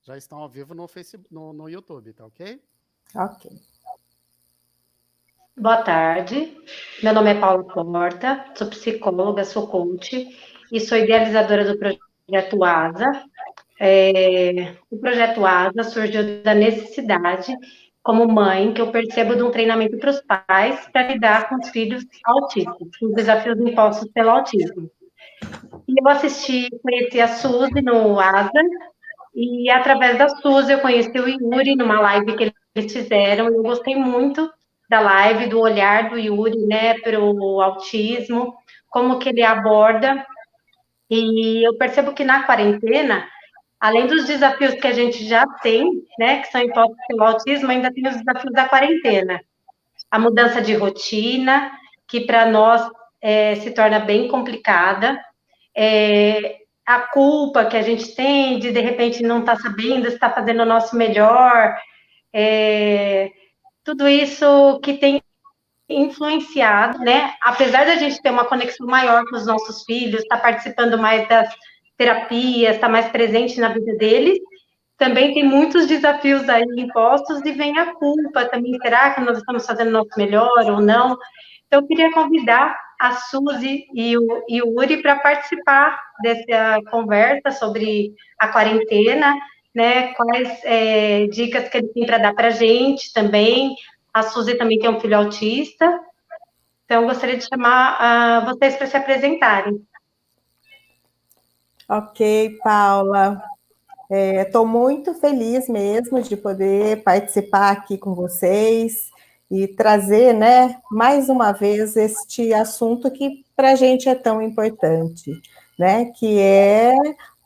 Já estão ao vivo no Facebook, no YouTube, tá ok? Ok. Boa tarde, meu nome é Paula Porta, sou psicóloga, sou coach e sou idealizadora do projeto ASA. O projeto ASA surgiu da necessidade, como mãe, que eu percebo de um treinamento para os pais para lidar com os filhos autistas, com os desafios impostos pelo autismo. E eu conheci a Suzy no ASA, e através da Suzy eu conheci o Yuri numa live que eles fizeram, e eu gostei muito da live, do olhar do Yuri, né, para o autismo, como que ele aborda, e eu percebo que na quarentena, além dos desafios que a gente já tem, né, que são impostos pelo autismo, ainda tem os desafios da quarentena. A mudança de rotina, que para nós se torna bem complicada, a culpa que a gente tem de repente, não estar sabendo se está fazendo o nosso melhor, tudo isso que tem influenciado, né? Apesar da gente ter uma conexão maior com os nossos filhos, estar participando mais das terapias, estar mais presente na vida deles, também tem muitos desafios aí impostos e vem a culpa também. Será que nós estamos fazendo o nosso melhor ou não? Então, eu queria convidar a Suzy e o Yuri para participar dessa conversa sobre a quarentena, né? Quais dicas que eles têm para dar para a gente também. A Suzy também tem um filho autista. Então, eu gostaria de chamar vocês para se apresentarem. Ok, Paula. Estou muito feliz mesmo de poder participar aqui com vocês e trazer, né, mais uma vez este assunto que para a gente é tão importante, né, que é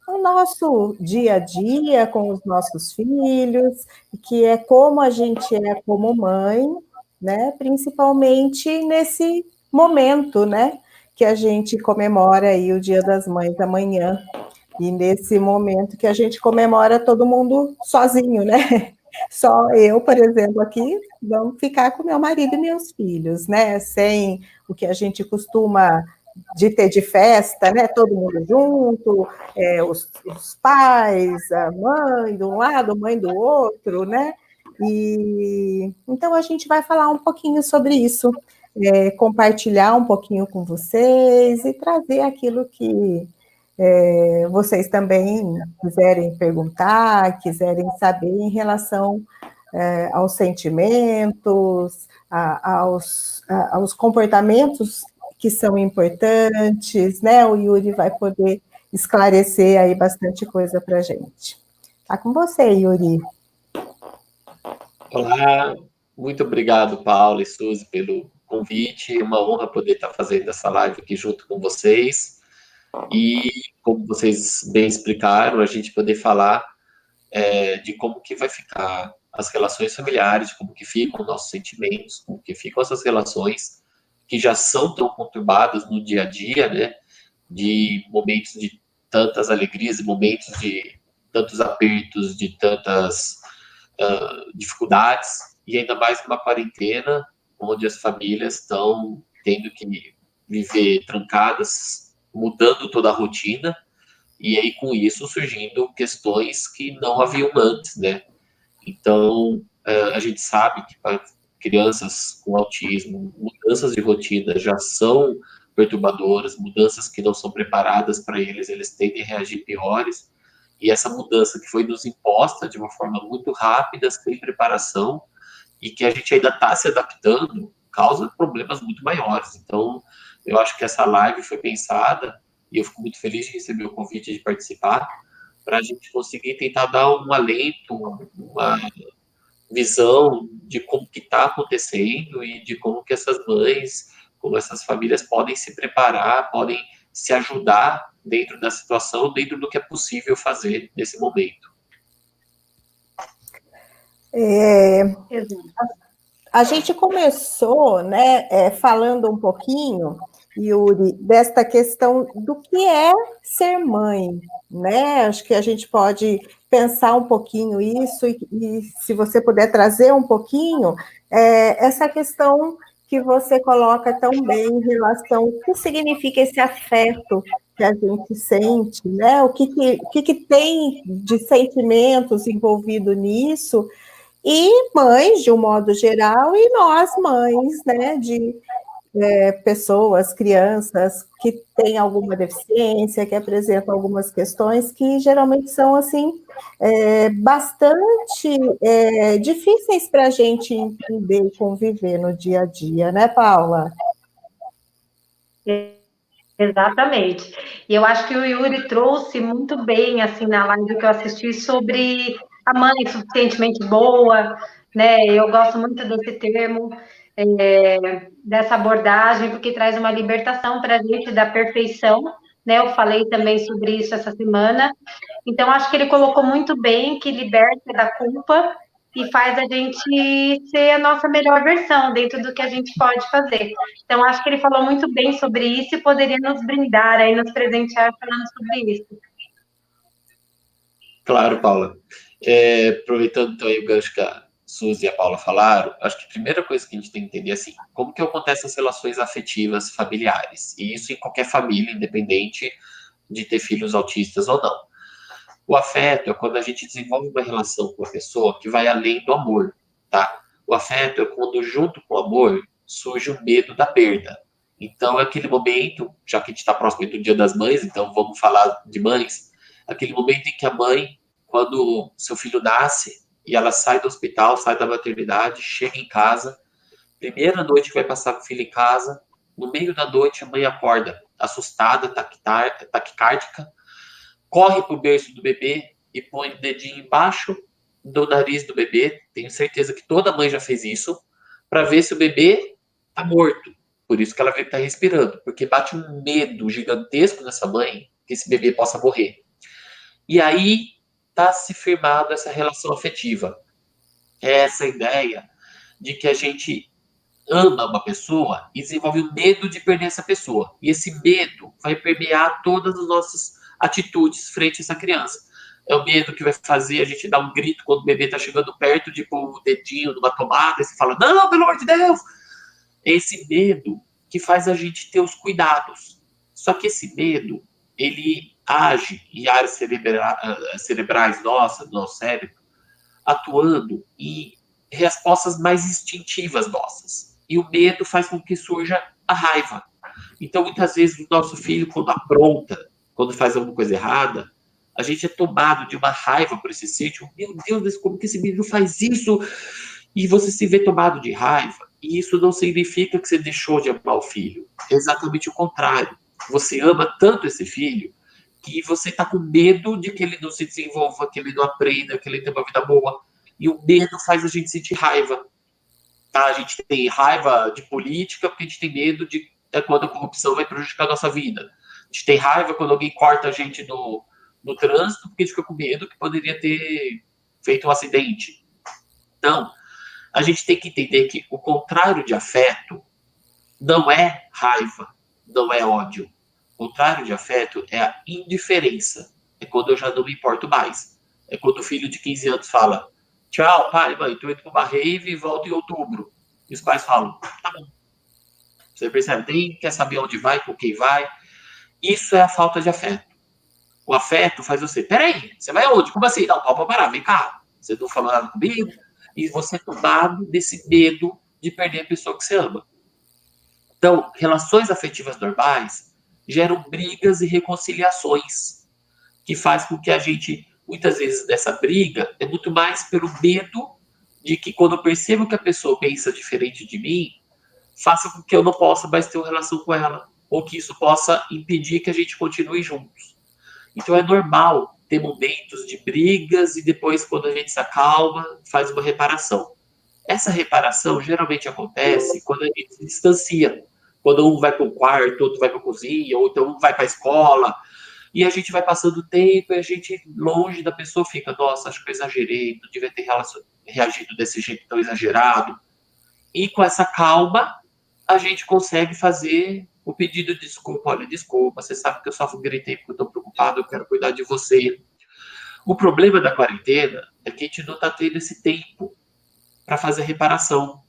o nosso dia a dia com os nossos filhos, que é como a gente é como mãe, né, principalmente nesse momento, né, que a gente comemora aí o Dia das Mães amanhã. E nesse momento que a gente comemora todo mundo sozinho, né? Só eu, por exemplo, aqui, vamos ficar com meu marido e meus filhos, né? Sem o que a gente costuma de ter de festa, né? Todo mundo junto, os pais, a mãe de um lado, a mãe do outro, né? E então a gente vai falar um pouquinho sobre isso, compartilhar um pouquinho com vocês e trazer aquilo que vocês também quiserem perguntar, quiserem saber em relação aos sentimentos, aos comportamentos que são importantes, né? O Yuri vai poder esclarecer aí bastante coisa para a gente. Tá com você, Yuri. Olá, muito obrigado, Paulo e Suzy, pelo convite. É uma honra poder estar fazendo essa live aqui junto com vocês. E, como vocês bem explicaram, a gente poder falar de como que vai ficar as relações familiares, de como que ficam os nossos sentimentos, como que ficam essas relações que já são tão conturbadas no dia a dia, né? De momentos de tantas alegrias, momentos de tantos apertos, de tantas dificuldades, e ainda mais numa quarentena, onde as famílias estão tendo que viver trancadas, mudando toda a rotina, e aí com isso surgindo questões que não haviam antes, né? Então, a gente sabe que para crianças com autismo, mudanças de rotina já são perturbadoras, mudanças que não são preparadas para eles, eles tendem a reagir piores, e essa mudança que foi nos imposta de uma forma muito rápida, sem preparação, e que a gente ainda está se adaptando, causa problemas muito maiores. Então, eu acho que essa live foi pensada, e eu fico muito feliz de receber o convite de participar, para a gente conseguir tentar dar um alento, uma visão de como que está acontecendo e de como que essas mães, como essas famílias podem se preparar, podem se ajudar dentro da situação, dentro do que é possível fazer nesse momento. A gente começou, né, falando um pouquinho, Yuri, desta questão do que é ser mãe, né? Acho que a gente pode pensar um pouquinho isso e se você puder trazer um pouquinho essa questão que você coloca tão bem em relação ao que significa esse afeto que a gente sente, né? O que tem de sentimentos envolvido nisso, e mães, de um modo geral, e nós, mães, né, de pessoas, crianças que têm alguma deficiência, que apresentam algumas questões que geralmente são, assim, bastante difíceis para a gente entender e conviver no dia a dia, né, Paula? Exatamente. E eu acho que o Yuri trouxe muito bem, assim, na live que eu assisti, sobre a mãe suficientemente boa, né? Eu gosto muito desse termo, dessa abordagem, porque traz uma libertação para a gente da perfeição, né? Eu falei também sobre isso essa semana. Então, acho que ele colocou muito bem que liberta da culpa e faz a gente ser a nossa melhor versão dentro do que a gente pode fazer. Então, acho que ele falou muito bem sobre isso e poderia nos brindar aí, nos presentear falando sobre isso. Claro, Paula. Aproveitando então aí o gancho que a Suzy e a Paula falaram, acho que a primeira coisa que a gente tem que entender é assim, como que acontecem as relações afetivas familiares? E isso em qualquer família, independente de ter filhos autistas ou não. O afeto é quando a gente desenvolve uma relação com a pessoa que vai além do amor, tá? O afeto é quando, junto com o amor, surge o medo da perda. Então, é aquele momento, já que a gente está próximo do Dia das Mães, então vamos falar de mães, aquele momento em que a mãe, quando seu filho nasce e ela sai do hospital, sai da maternidade, chega em casa, primeira noite que vai passar com o filho em casa, no meio da noite a mãe acorda, assustada, taquicárdica, corre pro berço do bebê e põe o dedinho embaixo do nariz do bebê. Tenho certeza que toda mãe já fez isso, para ver se o bebê tá morto. Por isso que ela vê que tá respirando, porque bate um medo gigantesco nessa mãe que esse bebê possa morrer. E aí tá se firmado essa relação afetiva. É essa ideia de que a gente ama uma pessoa e desenvolve o medo de perder essa pessoa. E esse medo vai permear todas as nossas atitudes frente a essa criança. É o medo que vai fazer a gente dar um grito quando o bebê está chegando perto de pôr o dedinho numa tomada e você fala, não, pelo amor de Deus! É esse medo que faz a gente ter os cuidados. Só que esse medo, ele age em áreas cerebrais nossas, do nosso cérebro, atuando em respostas mais instintivas nossas. E o medo faz com que surja a raiva. Então, muitas vezes, o nosso filho, quando apronta, quando faz alguma coisa errada, a gente é tomado de uma raiva por esse sítio. Meu Deus, como que esse menino faz isso? E você se vê tomado de raiva. E isso não significa que você deixou de amar o filho. É exatamente o contrário. Você ama tanto esse filho que você está com medo de que ele não se desenvolva, que ele não aprenda, que ele tenha uma vida boa. E o medo faz a gente sentir raiva. Tá? A gente tem raiva de política porque a gente tem medo de quando a corrupção vai prejudicar a nossa vida. A gente tem raiva quando alguém corta a gente no trânsito porque a gente fica com medo que poderia ter feito um acidente. Então, a gente tem que entender que o contrário de afeto não é raiva, não é ódio. O contrário de afeto é a indiferença. É quando eu já não me importo mais. É quando o filho de 15 anos fala, tchau, pai, mãe, tô indo para uma rave e volto em outubro. E os pais falam, tá bom. Você percebe? Nem quer saber onde vai, com quem vai. Isso é a falta de afeto. O afeto faz você, peraí, você vai aonde? Como assim? Não, pode parar, vem cá. Você não falou nada comigo? E você é tomado desse medo de perder a pessoa que você ama. Então, relações afetivas normais geram brigas e reconciliações, que faz com que a gente, muitas vezes, nessa briga, é muito mais pelo medo de que quando eu percebo que a pessoa pensa diferente de mim, faça com que eu não possa mais ter uma relação com ela, ou que isso possa impedir que a gente continue juntos. Então é normal ter momentos de brigas e depois, quando a gente se acalma, faz uma reparação. Essa reparação geralmente acontece quando a gente se distancia. Quando um vai para o quarto, outro vai para a cozinha, ou então um vai para a escola, e a gente vai passando o tempo e a gente, longe da pessoa, fica, nossa, acho que eu exagerei, não devia ter reagido desse jeito tão exagerado. E com essa calma, a gente consegue fazer o pedido de desculpa. Olha, desculpa, você sabe que eu só gritei porque eu estou preocupado, eu quero cuidar de você. O problema da quarentena é que a gente não está tendo esse tempo para fazer reparação.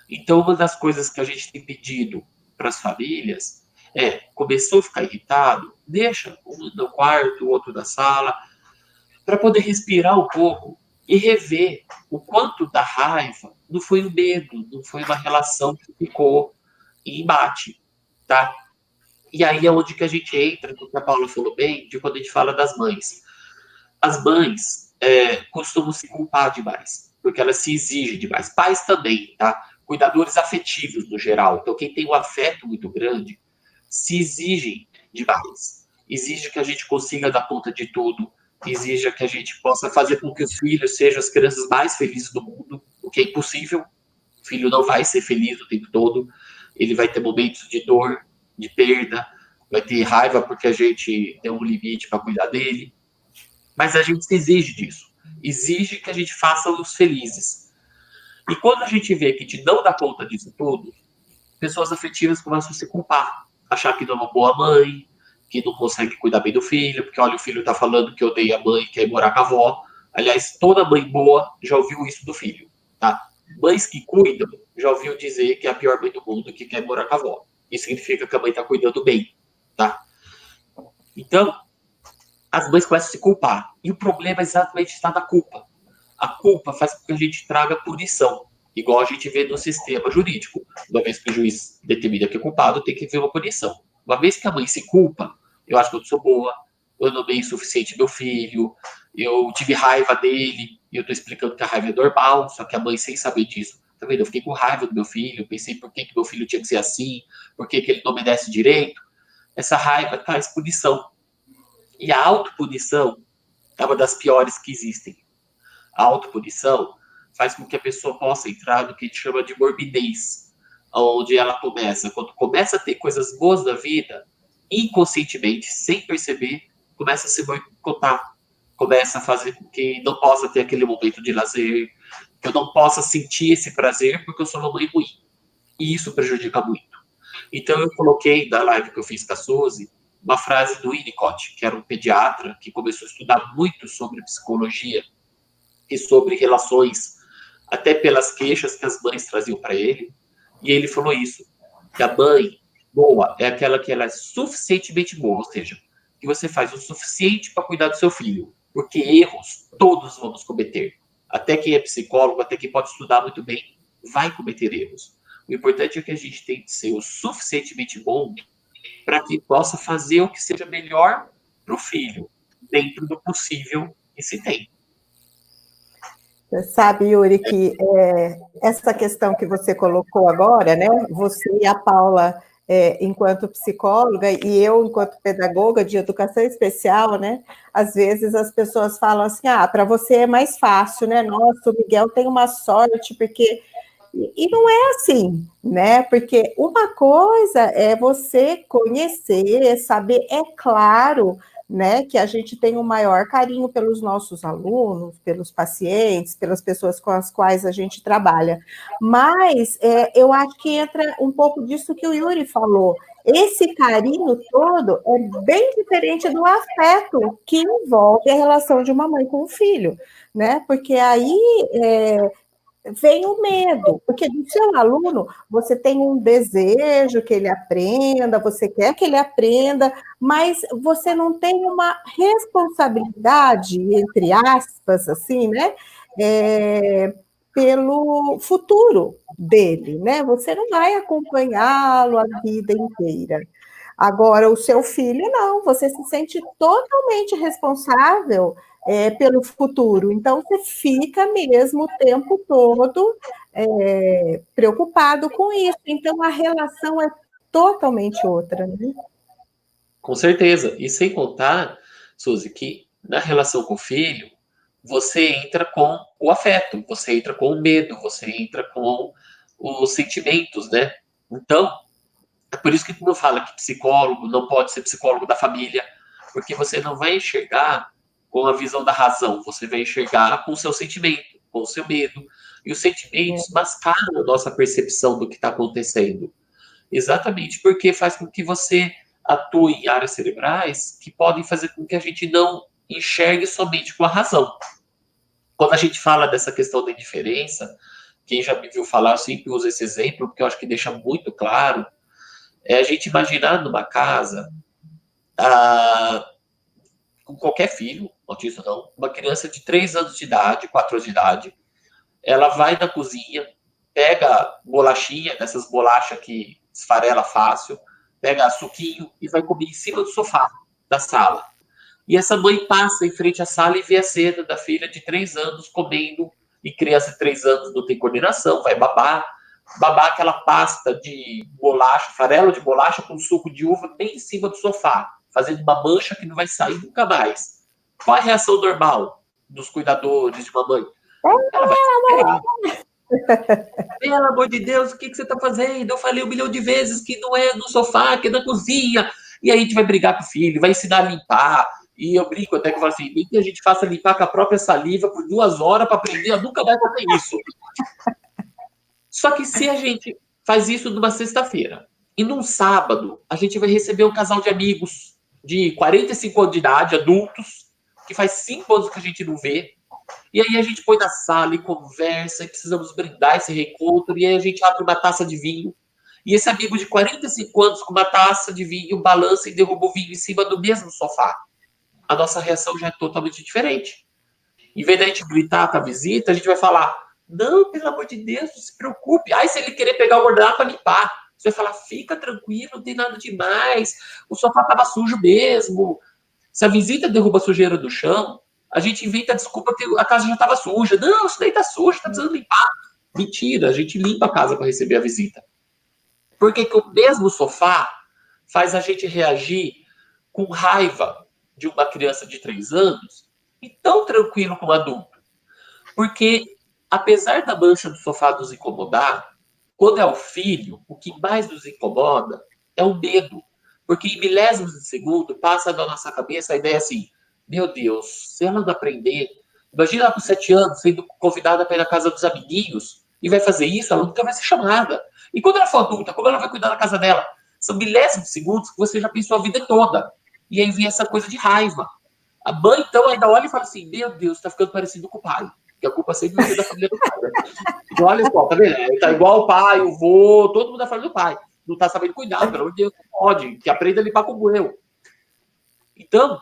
Então, uma das coisas que a gente tem pedido para as famílias começou a ficar irritado, deixa um no quarto, o outro na sala, para poder respirar um pouco e rever o quanto da raiva não foi o medo, não foi uma relação que ficou em embate, tá? E aí é onde que a gente entra, no que a Paula falou bem, de quando a gente fala das mães. As mães costumam se culpar demais, porque elas se exigem demais. Pais também, tá? Cuidadores afetivos, no geral. Então, quem tem um afeto muito grande, se exigem demais. Exige que a gente consiga dar conta de tudo, exige que a gente possa fazer com que os filhos sejam as crianças mais felizes do mundo, o que é impossível. O filho não vai ser feliz o tempo todo, ele vai ter momentos de dor, de perda, vai ter raiva porque a gente tem um limite para cuidar dele, mas a gente se exige disso, exige que a gente faça-os felizes. E quando a gente vê que a gente não dá conta disso tudo, pessoas afetivas começam a se culpar, achar que não é uma boa mãe, que não consegue cuidar bem do filho, porque olha, o filho tá falando que odeia a mãe, quer ir morar com a avó. Aliás, toda mãe boa já ouviu isso do filho, tá? Mães que cuidam já ouviu dizer que é a pior mãe do mundo, que quer morar com a avó. Isso significa que a mãe tá cuidando bem, tá? Então, as mães começam a se culpar. E o problema exatamente está na culpa. A culpa faz com que a gente traga punição, igual a gente vê no sistema jurídico. Uma vez que o juiz determina que é culpado, tem que haver uma punição. Uma vez que a mãe se culpa, eu acho que eu não sou boa, eu não amei o suficiente meu filho, eu tive raiva dele, e eu estou explicando que a raiva é normal, só que a mãe, sem saber disso, tá vendo? Eu fiquei com raiva do meu filho, pensei por que meu filho tinha que ser assim, por que ele não obedece direito. Essa raiva traz punição. E a autopunição é uma das piores que existem. A autopunição faz com que a pessoa possa entrar no que a gente chama de morbidez, onde ela começa, quando começa a ter coisas boas da vida, inconscientemente, sem perceber, começa a se boicotar, começa a fazer com que não possa ter aquele momento de lazer, que eu não possa sentir esse prazer porque eu sou uma mãe ruim. E isso prejudica muito. Então eu coloquei na live que eu fiz com a Suzy, uma frase do Winnicott, que era um pediatra que começou a estudar muito sobre psicologia e sobre relações, até pelas queixas que as mães traziam para ele. E ele falou isso, que a mãe boa é aquela que ela é suficientemente boa, ou seja, que você faz o suficiente para cuidar do seu filho, porque erros todos vamos cometer. Até quem é psicólogo, até quem pode estudar muito bem, vai cometer erros. O importante é que a gente tem que ser o suficientemente bom para que possa fazer o que seja melhor para o filho, dentro do possível que se tem. Você sabe, Yuri, que essa questão que você colocou agora, né? Você e a Paula, enquanto psicóloga, e eu, enquanto pedagoga de educação especial, né? Às vezes as pessoas falam assim, para você é mais fácil, né? Nossa, o Miguel tem uma sorte, porque... E não é assim, né? Porque uma coisa é você conhecer, saber, é claro, né, que a gente tem um maior carinho pelos nossos alunos, pelos pacientes, pelas pessoas com as quais a gente trabalha. Mas eu acho que entra um pouco disso que o Yuri falou. Esse carinho todo é bem diferente do afeto que envolve a relação de uma mãe com um filho, né? Porque aí vem o medo, porque do seu aluno você tem um desejo que ele aprenda, você quer que ele aprenda, mas você não tem uma responsabilidade, entre aspas, assim, né? Pelo futuro dele, né? Você não vai acompanhá-lo a vida inteira. Agora, o seu filho, não, você se sente totalmente responsável pelo futuro. Então, você fica mesmo o tempo todo preocupado com isso. Então, a relação é totalmente outra, né? Com certeza. E sem contar, Suzy, que na relação com o filho, você entra com o afeto, você entra com o medo, você entra com os sentimentos, né? Então, é por isso que tu não fala que psicólogo não pode ser psicólogo da família, porque você não vai enxergar com a visão da razão, você vai enxergar com o seu sentimento, com o seu medo. E os sentimentos mascaram a nossa percepção do que está acontecendo. Exatamente porque faz com que você atue em áreas cerebrais que podem fazer com que a gente não enxergue somente com a razão. Quando a gente fala dessa questão da indiferença, quem já me viu falar, eu sempre uso esse exemplo, porque eu acho que deixa muito claro. é a gente imaginar numa casa, com qualquer filho, autista não, uma criança de 3 anos de idade, 4 anos de idade, ela vai na cozinha, pega bolachinha, dessas bolachas que esfarela fácil, pega suquinho e vai comer em cima do sofá da sala. E essa mãe passa em frente à sala e vê a cena da filha de 3 anos comendo, e criança de 3 anos não tem coordenação, vai babar aquela pasta de bolacha, farelo de bolacha com suco de uva bem em cima do sofá, fazendo uma mancha que não vai sair nunca mais. Qual é a reação normal dos cuidadores, de uma mãe? Ela vai esperar. Pelo amor de Deus, o que você está fazendo? Eu falei 1 milhão de vezes que não é no sofá, que é na cozinha. E aí a gente vai brigar com o filho, vai ensinar a limpar. E eu brinco até que eu falo assim, nem que a gente faça limpar com a própria saliva por 2 horas para aprender a nunca mais fazer isso. Só que se a gente faz isso numa sexta-feira e num sábado a gente vai receber um casal de amigos de 45 anos de idade, adultos, que faz 5 anos que a gente não vê, e aí a gente põe na sala e conversa, e precisamos brindar esse reencontro, e aí a gente abre uma taça de vinho, e esse amigo de 45 anos com uma taça de vinho balança e derruba o vinho em cima do mesmo sofá. A nossa reação já é totalmente diferente. Em vez da gente gritar com a visita, a gente vai falar, não, pelo amor de Deus, não se preocupe. Aí se ele querer pegar o guardanapo para limpar, você vai falar, fica tranquilo, não tem nada demais, o sofá estava sujo mesmo. Se a visita derruba a sujeira do chão, a gente inventa a desculpa que a casa já estava suja. Não, isso daí está sujo, está precisando limpar. Mentira, a gente limpa a casa para receber a visita. Porque que o mesmo sofá faz a gente reagir com raiva de uma criança de 3 anos e tão tranquilo como adulto. Porque, apesar da mancha do sofá nos incomodar, quando é o filho, o que mais nos incomoda é o medo. Porque em milésimos de segundo passa na nossa cabeça a ideia assim, meu Deus, se ela não aprender, imagina ela com 7 anos sendo convidada para ir na casa dos amiguinhos e vai fazer isso, ela nunca vai ser chamada. E quando ela for adulta, como ela vai cuidar da casa dela? São milésimos de segundos que você já pensou a vida toda. E aí vem essa coisa de raiva. A mãe, então, ainda olha e fala assim, meu Deus, tá ficando parecido com o pai. Porque a culpa sempre vai ser da família do pai. Né? Então, olha só, tá vendo? Ele tá igual o pai, o vô, todo mundo da família do pai. Não tá sabendo cuidar, pelo amor de Deus, não pode. Que aprenda a limpar como eu. Então,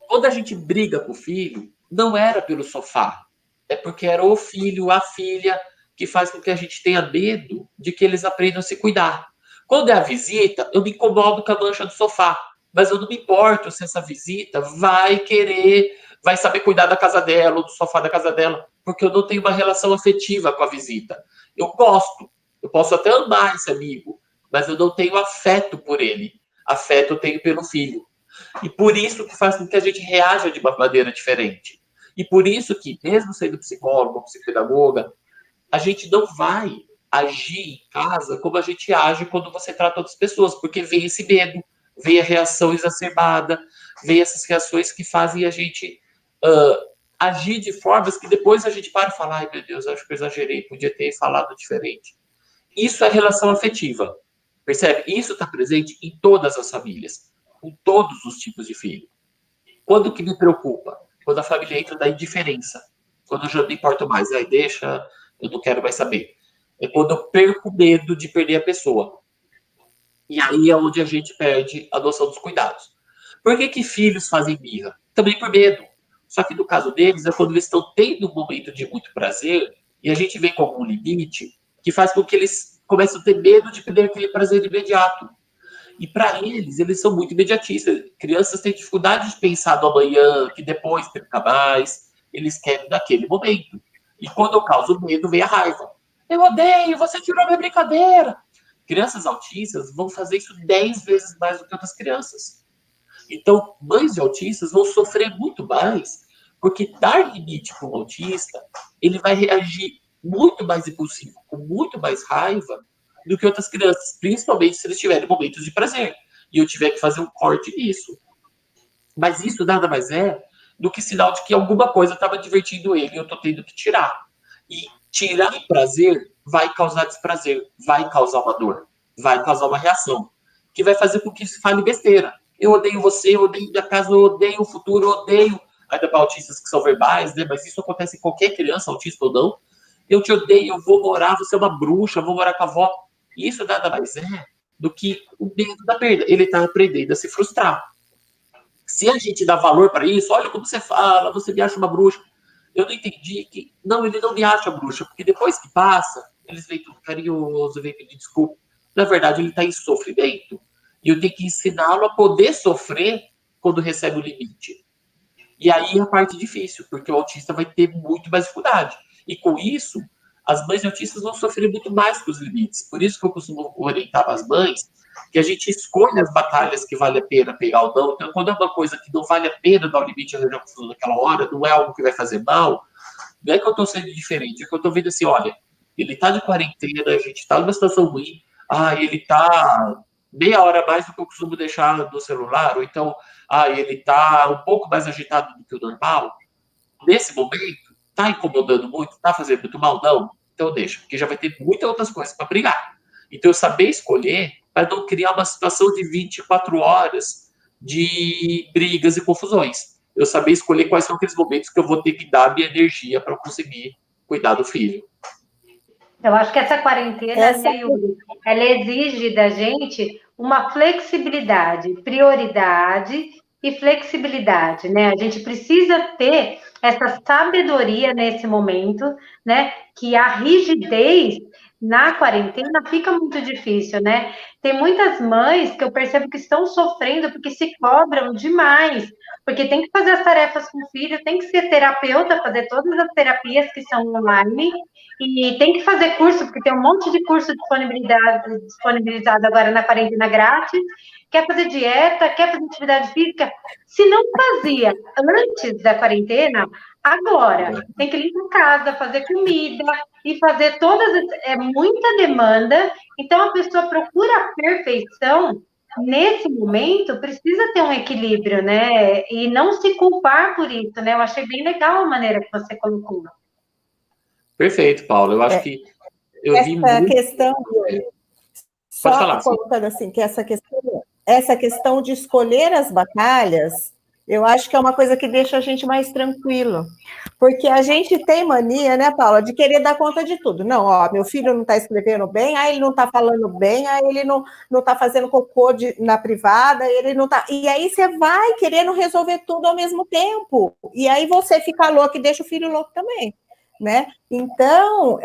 quando a gente briga com o filho, não era pelo sofá. É porque era o filho, a filha, que faz com que a gente tenha medo de que eles aprendam a se cuidar. Quando é a visita, eu me incomodo com a mancha do sofá. Mas eu não me importo se essa visita vai saber cuidar da casa dela, ou do sofá da casa dela, porque eu não tenho uma relação afetiva com a visita. Eu gosto, eu posso até amar esse amigo, mas eu não tenho afeto por ele. Afeto eu tenho pelo filho. E por isso que faz com que a gente reaja de uma maneira diferente. E por isso que, mesmo sendo psicólogo, psicopedagoga, a gente não vai agir em casa como a gente age quando você trata outras pessoas, porque vem esse medo, vem a reação exacerbada, vem essas reações que fazem a gente agir de formas que depois a gente para e fala, ai meu Deus, acho que eu exagerei, podia ter falado diferente. Isso é relação afetiva, percebe? Isso está presente em todas as famílias, com todos os tipos de filho. Quando que me preocupa? Quando a família entra da indiferença, quando eu já não importo mais, aí deixa, eu não quero mais saber. É quando eu perco medo de perder a pessoa. E aí é onde a gente perde a noção dos cuidados. Por que filhos fazem birra? Também por medo. Só que no caso deles é quando eles estão tendo um momento de muito prazer e a gente vem com algum limite que faz com que eles comecem a ter medo de perder aquele prazer imediato. E para eles são muito imediatistas. Crianças têm dificuldade de pensar no amanhã, que depois nunca mais. Eles querem naquele momento. E quando eu causo medo, vem a raiva. Eu odeio, você tirou a minha brincadeira. Crianças autistas vão fazer isso 10 vezes mais do que outras crianças. Então, mães de autistas vão sofrer muito mais, porque dar limite para um autista, ele vai reagir muito mais impulsivo, com muito mais raiva, do que outras crianças, principalmente se eles tiverem momentos de prazer. E eu tiver que fazer um corte nisso. Mas isso nada mais é do que sinal de que alguma coisa estava divertindo ele e eu estou tendo que tirar. E tirar o prazer vai causar desprazer, vai causar uma dor, vai causar uma reação, que vai fazer com que se fale besteira. Eu odeio você, eu odeio minha casa, eu odeio o futuro, eu odeio... Ainda para autistas que são verbais, né? Mas isso acontece em qualquer criança, autista ou não. Eu te odeio, eu vou morar, você é uma bruxa, eu vou morar com a avó. Isso nada mais é do que o medo da perda. Ele está aprendendo a se frustrar. Se a gente dá valor para isso, olha como você fala, você me acha uma bruxa. Eu não entendi que... Não, ele não me acha bruxa, porque depois que passa, eles vêm tudo carinhoso, vêm pedir desculpa. Na verdade, ele está em sofrimento. E eu tenho que ensiná-lo a poder sofrer quando recebe o limite. E aí é a parte difícil, porque o autista vai ter muito mais dificuldade. E com isso, as mães autistas vão sofrer muito mais com os limites. Por isso que eu costumo orientar as mães que a gente escolhe as batalhas que vale a pena pegar ou não. Então, quando é uma coisa que não vale a pena dar o limite e arranjar confusão naquela hora, não é algo que vai fazer mal, não é que eu estou sendo diferente, é que eu estou vendo assim, olha, ele está de quarentena, a gente está numa situação ruim, ele está meia hora a mais do que eu costumo deixar no celular, ou então, ele está um pouco mais agitado do que o normal. Nesse momento, está incomodando muito, está fazendo muito mal? Não. Então deixa, porque já vai ter muitas outras coisas para brigar. Então eu saber escolher para não criar uma situação de 24 horas de brigas e confusões. Eu saber escolher quais são aqueles momentos que eu vou ter que dar minha energia para conseguir cuidar do filho. Eu acho que essa quarentena, ela exige da gente uma flexibilidade, prioridade e flexibilidade, né? A gente precisa ter essa sabedoria nesse momento, né? Que a rigidez na quarentena fica muito difícil, né? Tem muitas mães que eu percebo que estão sofrendo porque se cobram demais, porque tem que fazer as tarefas com o filho, tem que ser terapeuta, fazer todas as terapias que são online, e tem que fazer curso, porque tem um monte de curso disponibilizado agora na quarentena grátis, quer fazer dieta, quer fazer atividade física. Se não fazia antes da quarentena, agora tem que limpar a casa, fazer comida e fazer é muita demanda. Então a pessoa procura a perfeição. Nesse momento, precisa ter um equilíbrio, né? E não se culpar por isso, né? Eu achei bem legal a maneira que você colocou. Perfeito, Paulo. Eu acho que eu vi muito... questão, só pode falar, colocando assim, que essa questão de escolher as batalhas, eu acho que é uma coisa que deixa a gente mais tranquilo. Porque a gente tem mania, né, Paula, de querer dar conta de tudo. Não, meu filho não está escrevendo bem, ele não está falando bem, ele não está fazendo cocô na privada, ele não está... E aí você vai querendo resolver tudo ao mesmo tempo. E aí você fica louco e deixa o filho louco também, né? Então,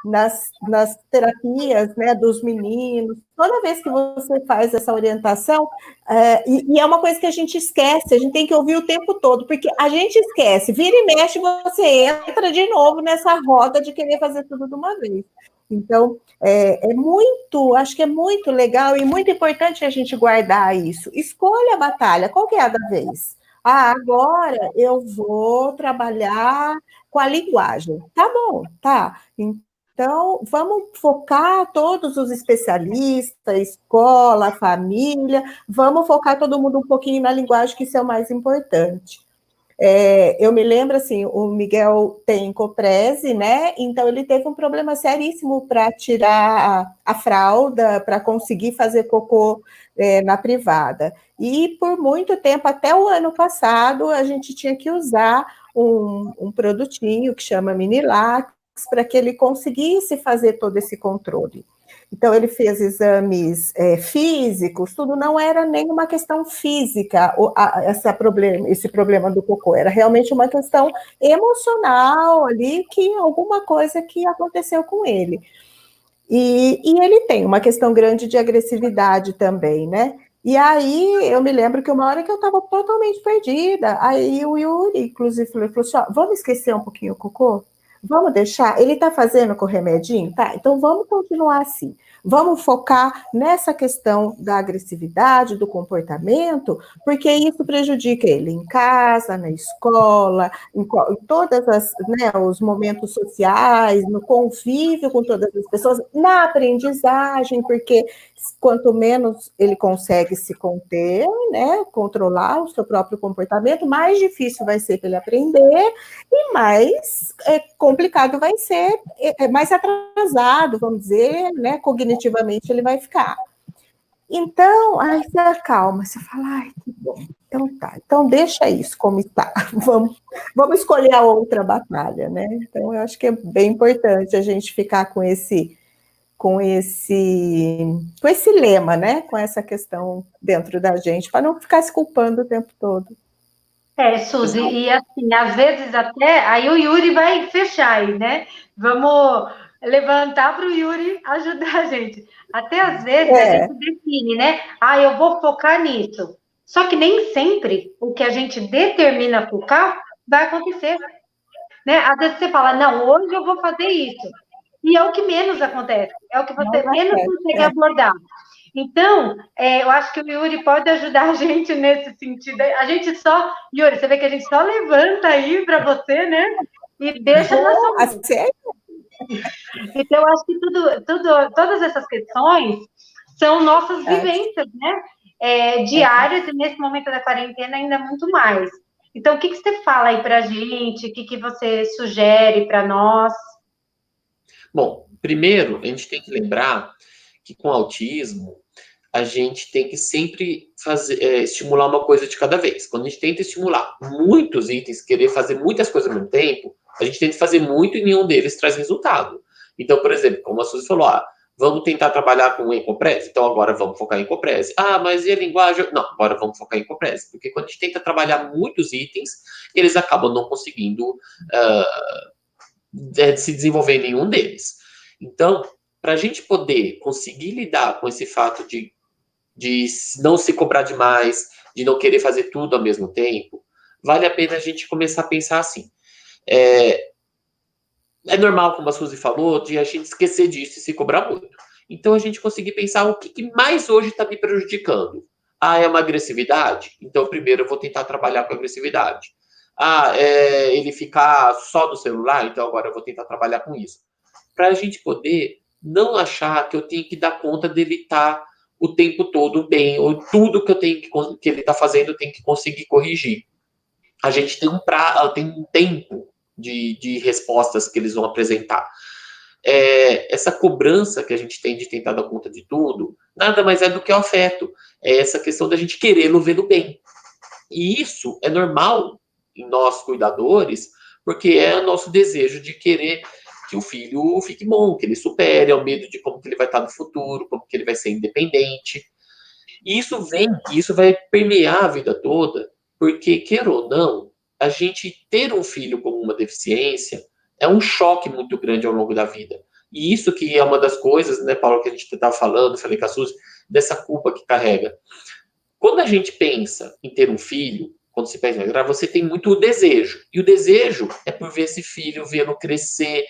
nas terapias, né, dos meninos, toda vez que você faz essa orientação, e é uma coisa que a gente esquece, a gente tem que ouvir o tempo todo, porque a gente esquece, vira e mexe, você entra de novo nessa roda de querer fazer tudo de uma vez. Então, acho que é muito legal e muito importante a gente guardar isso. Escolha a batalha, qual que é a da vez? Agora eu vou trabalhar com a linguagem. Tá bom, tá. Então, vamos focar todos os especialistas, escola, família, vamos focar todo mundo um pouquinho na linguagem, que isso é o mais importante. Eu me lembro, assim, o Miguel tem coprese, né? Então, ele teve um problema seríssimo para tirar a fralda, para conseguir fazer cocô na privada. E, por muito tempo, até o ano passado, a gente tinha que usar um produtinho que chama Minilax, para que ele conseguisse fazer todo esse controle. Então, ele fez exames físicos, tudo não era nem uma questão física, esse problema do cocô, era realmente uma questão emocional ali, que alguma coisa que aconteceu com ele. E ele tem uma questão grande de agressividade também, né? E aí, eu me lembro que uma hora que eu estava totalmente perdida, aí o Yuri, inclusive, falou assim, vamos esquecer um pouquinho o cocô? Vamos deixar? Ele está fazendo com o remedinho? Tá, então vamos continuar assim. Vamos focar nessa questão da agressividade, do comportamento, porque isso prejudica ele em casa, na escola, em todas os momentos sociais, no convívio com todas as pessoas, na aprendizagem, porque quanto menos ele consegue se conter, né, controlar o seu próprio comportamento, mais difícil vai ser para ele aprender e mais complicado vai ser, mais atrasado, vamos dizer, né, cognitivamente ele vai ficar. Então, aí você acalma, você fala, ai, que bom, então tá, então deixa isso como está, vamos escolher a outra batalha, né? Então, eu acho que é bem importante a gente ficar com esse com esse lema, né? Com essa questão dentro da gente, para não ficar se culpando o tempo todo. Suzy, e assim, às vezes até, aí o Yuri vai fechar aí, né? Vamos levantar para o Yuri ajudar a gente. Até às vezes a gente define, né? Eu vou focar nisso. Só que nem sempre o que a gente determina focar vai acontecer. Né? Às vezes você fala, não, hoje eu vou fazer isso. E é o que menos acontece, é o que você menos consegue abordar. Então, eu acho que o Yuri pode ajudar a gente nesse sentido. A gente só, Yuri, você vê que a gente só levanta aí para você, né? E deixa na sua mão. Então, eu acho que todas essas questões são nossas vivências, né? Diárias, e nesse momento da quarentena ainda muito mais. Então, o que você fala aí para a gente? O que você sugere para nós? Bom, primeiro, a gente tem que lembrar que com autismo, a gente tem que sempre estimular uma coisa de cada vez. Quando a gente tenta estimular muitos itens, querer fazer muitas coisas ao mesmo tempo, a gente tenta fazer muito e nenhum deles traz resultado. Então, por exemplo, como a Suzy falou, vamos tentar trabalhar com Ecoprese, então agora vamos focar em Ecoprese. Mas e a linguagem? Não, agora vamos focar em Ecoprese. Porque quando a gente tenta trabalhar muitos itens, eles acabam não conseguindo se desenvolver em nenhum deles. Então, para a gente poder conseguir lidar com esse fato de não se cobrar demais, de não querer fazer tudo ao mesmo tempo, vale a pena a gente começar a pensar assim. É normal, como a Suzy falou, de a gente esquecer disso e se cobrar muito. Então, a gente conseguir pensar o que mais hoje está me prejudicando. É uma agressividade? Então, primeiro eu vou tentar trabalhar com agressividade. Ele ficar só no celular? Então, agora eu vou tentar trabalhar com isso. Para a gente poder não achar que eu tenho que dar conta dele estar o tempo todo bem, ou tudo que ele está fazendo eu tenho que conseguir corrigir. A gente tem um tempo de respostas que eles vão apresentar. Essa cobrança que a gente tem de tentar dar conta de tudo, nada mais é do que o afeto. É essa questão da gente querê-lo vê-lo bem. E isso é normal em nós, cuidadores, porque é o nosso desejo de querer que o filho fique bom, que ele supere, é o medo de como que ele vai estar no futuro, como que ele vai ser independente. E isso vai permear a vida toda, porque, queira ou não, a gente ter um filho com uma deficiência é um choque muito grande ao longo da vida. E isso que é uma das coisas, né, Paulo, que a gente estava falando, falei com a Suzy, dessa culpa que carrega. Quando a gente pensa em ter um filho, quando se pensa em gravar, você tem muito o desejo. E o desejo é por ver esse filho, vê-lo crescer,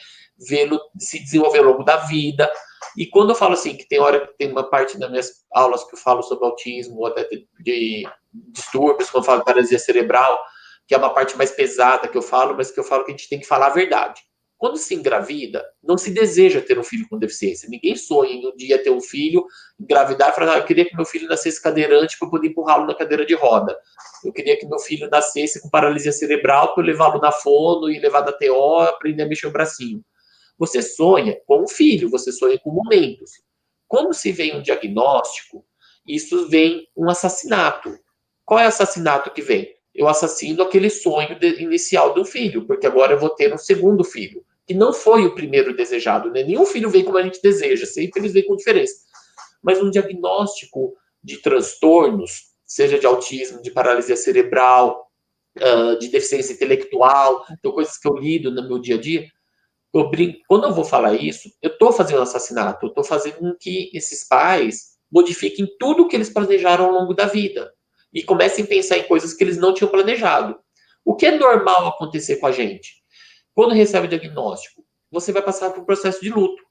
vê-lo se desenvolver ao longo da vida. E quando eu falo assim, que tem hora que tem uma parte das minhas aulas que eu falo sobre autismo, ou até de distúrbios, quando eu falo de paralisia cerebral, que é uma parte mais pesada que eu falo, mas que eu falo que a gente tem que falar a verdade. Quando se engravida, não se deseja ter um filho com deficiência. Ninguém sonha em um dia ter um filho, engravidar e falar, eu queria que meu filho nascesse cadeirante para eu poder empurrá-lo na cadeira de roda. Eu queria que meu filho nascesse com paralisia cerebral para eu levá-lo na fono e levar da TO, aprender a mexer o bracinho. Você sonha com um filho, você sonha com momentos. Quando se vem um diagnóstico, isso vem um assassinato. Qual é o assassinato que vem? Eu assassino aquele sonho inicial do filho, porque agora eu vou ter um segundo filho, que não foi o primeiro desejado, né? Nenhum filho vem como a gente deseja, sempre eles vêm com diferença. Mas um diagnóstico de transtornos, seja de autismo, de paralisia cerebral, de deficiência intelectual, então coisas que eu lido no meu dia a dia, quando eu vou falar isso, eu estou fazendo um assassinato, eu estou fazendo com que esses pais modifiquem tudo o que eles planejaram ao longo da vida e comecem a pensar em coisas que eles não tinham planejado. O que é normal acontecer com a gente? Quando recebe o diagnóstico, você vai passar por um processo de luto.